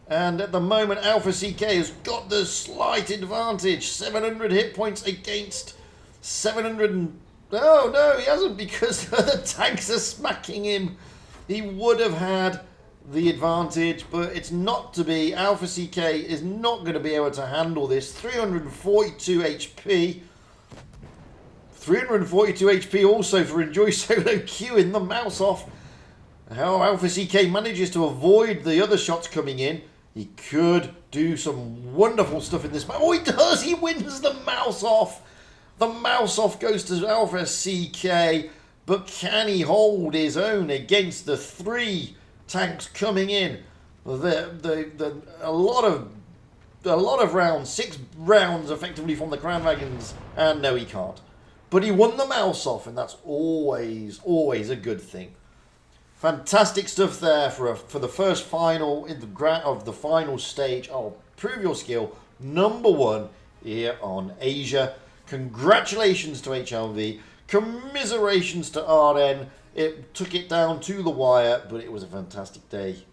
And at the moment, Alpha CK has got the slight advantage. 700 hit points against 700 and... Oh, no, he hasn't, because the other tanks are smacking him. He would have had the advantage, but it's not to be. Alpha CK is not going to be able to handle this. 342 HP. 342 HP also for Enjoy Solo queuing the mouse off. How Alpha CK manages to avoid the other shots coming in. He could do some wonderful stuff in this match. Oh, he does! He wins the mouse off. The mouse off goes to Alpha CK, but can he hold his own against the 3 tanks coming in? A lot of rounds, 6 rounds effectively from the Crown Dragons, and no, he can't. But he won the mouse off, and that's always a good thing. Fantastic stuff there for the first final of the final stage. Oh, Prove Your Skill #1 here on Asia. Congratulations to HLV. Commiserations to RN. It took it down to the wire, but it was a fantastic day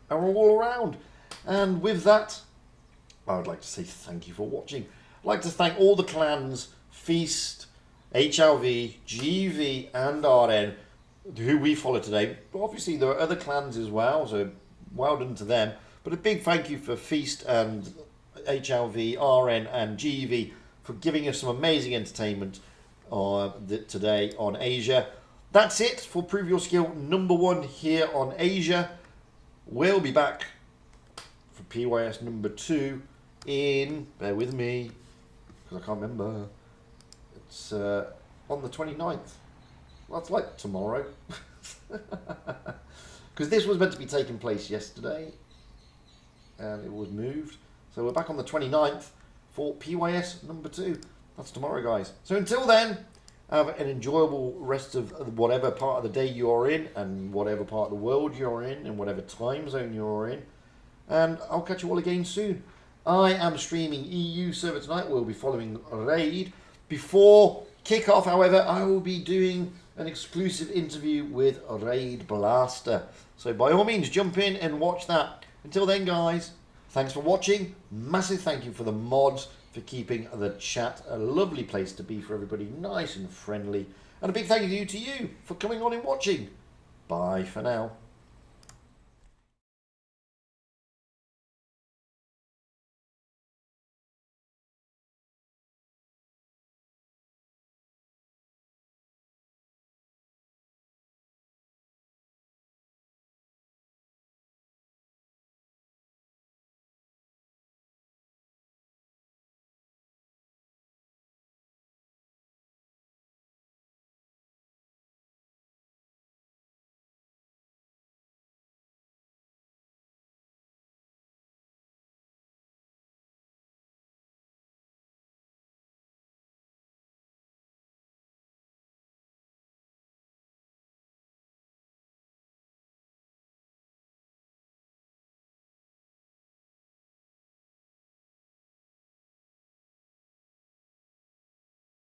all around. And with that, I would like to say thank you for watching. I'd like to thank all the clans, Feast, HLV, GV, and RN, who we follow today. Obviously, there are other clans as well, so well done to them. But a big thank you for Feast and HLV, RN, and GV for giving us some amazing entertainment today on Asia. That's it for Prove Your Skill #1 here on Asia. We'll be back for PYS #2 in, bear with me, because I can't remember, it's on the 29th. That's like tomorrow. Because this was meant to be taking place yesterday, and it was moved. So we're back on the 29th for PYS #2. That's tomorrow, guys. So until then, have an enjoyable rest of whatever part of the day you're in, and whatever part of the world you're in, and whatever time zone you're in. And I'll catch you all again soon. I am streaming EU server tonight. We'll be following Raid. Before kickoff, however, I will be doing an exclusive interview with Raid Blaster. So by all means, jump in and watch that. Until then, guys, thanks for watching. Massive thank you for the mods for keeping the chat a lovely place to be for everybody, nice and friendly. And a big thank you to you for coming on and watching. Bye for now.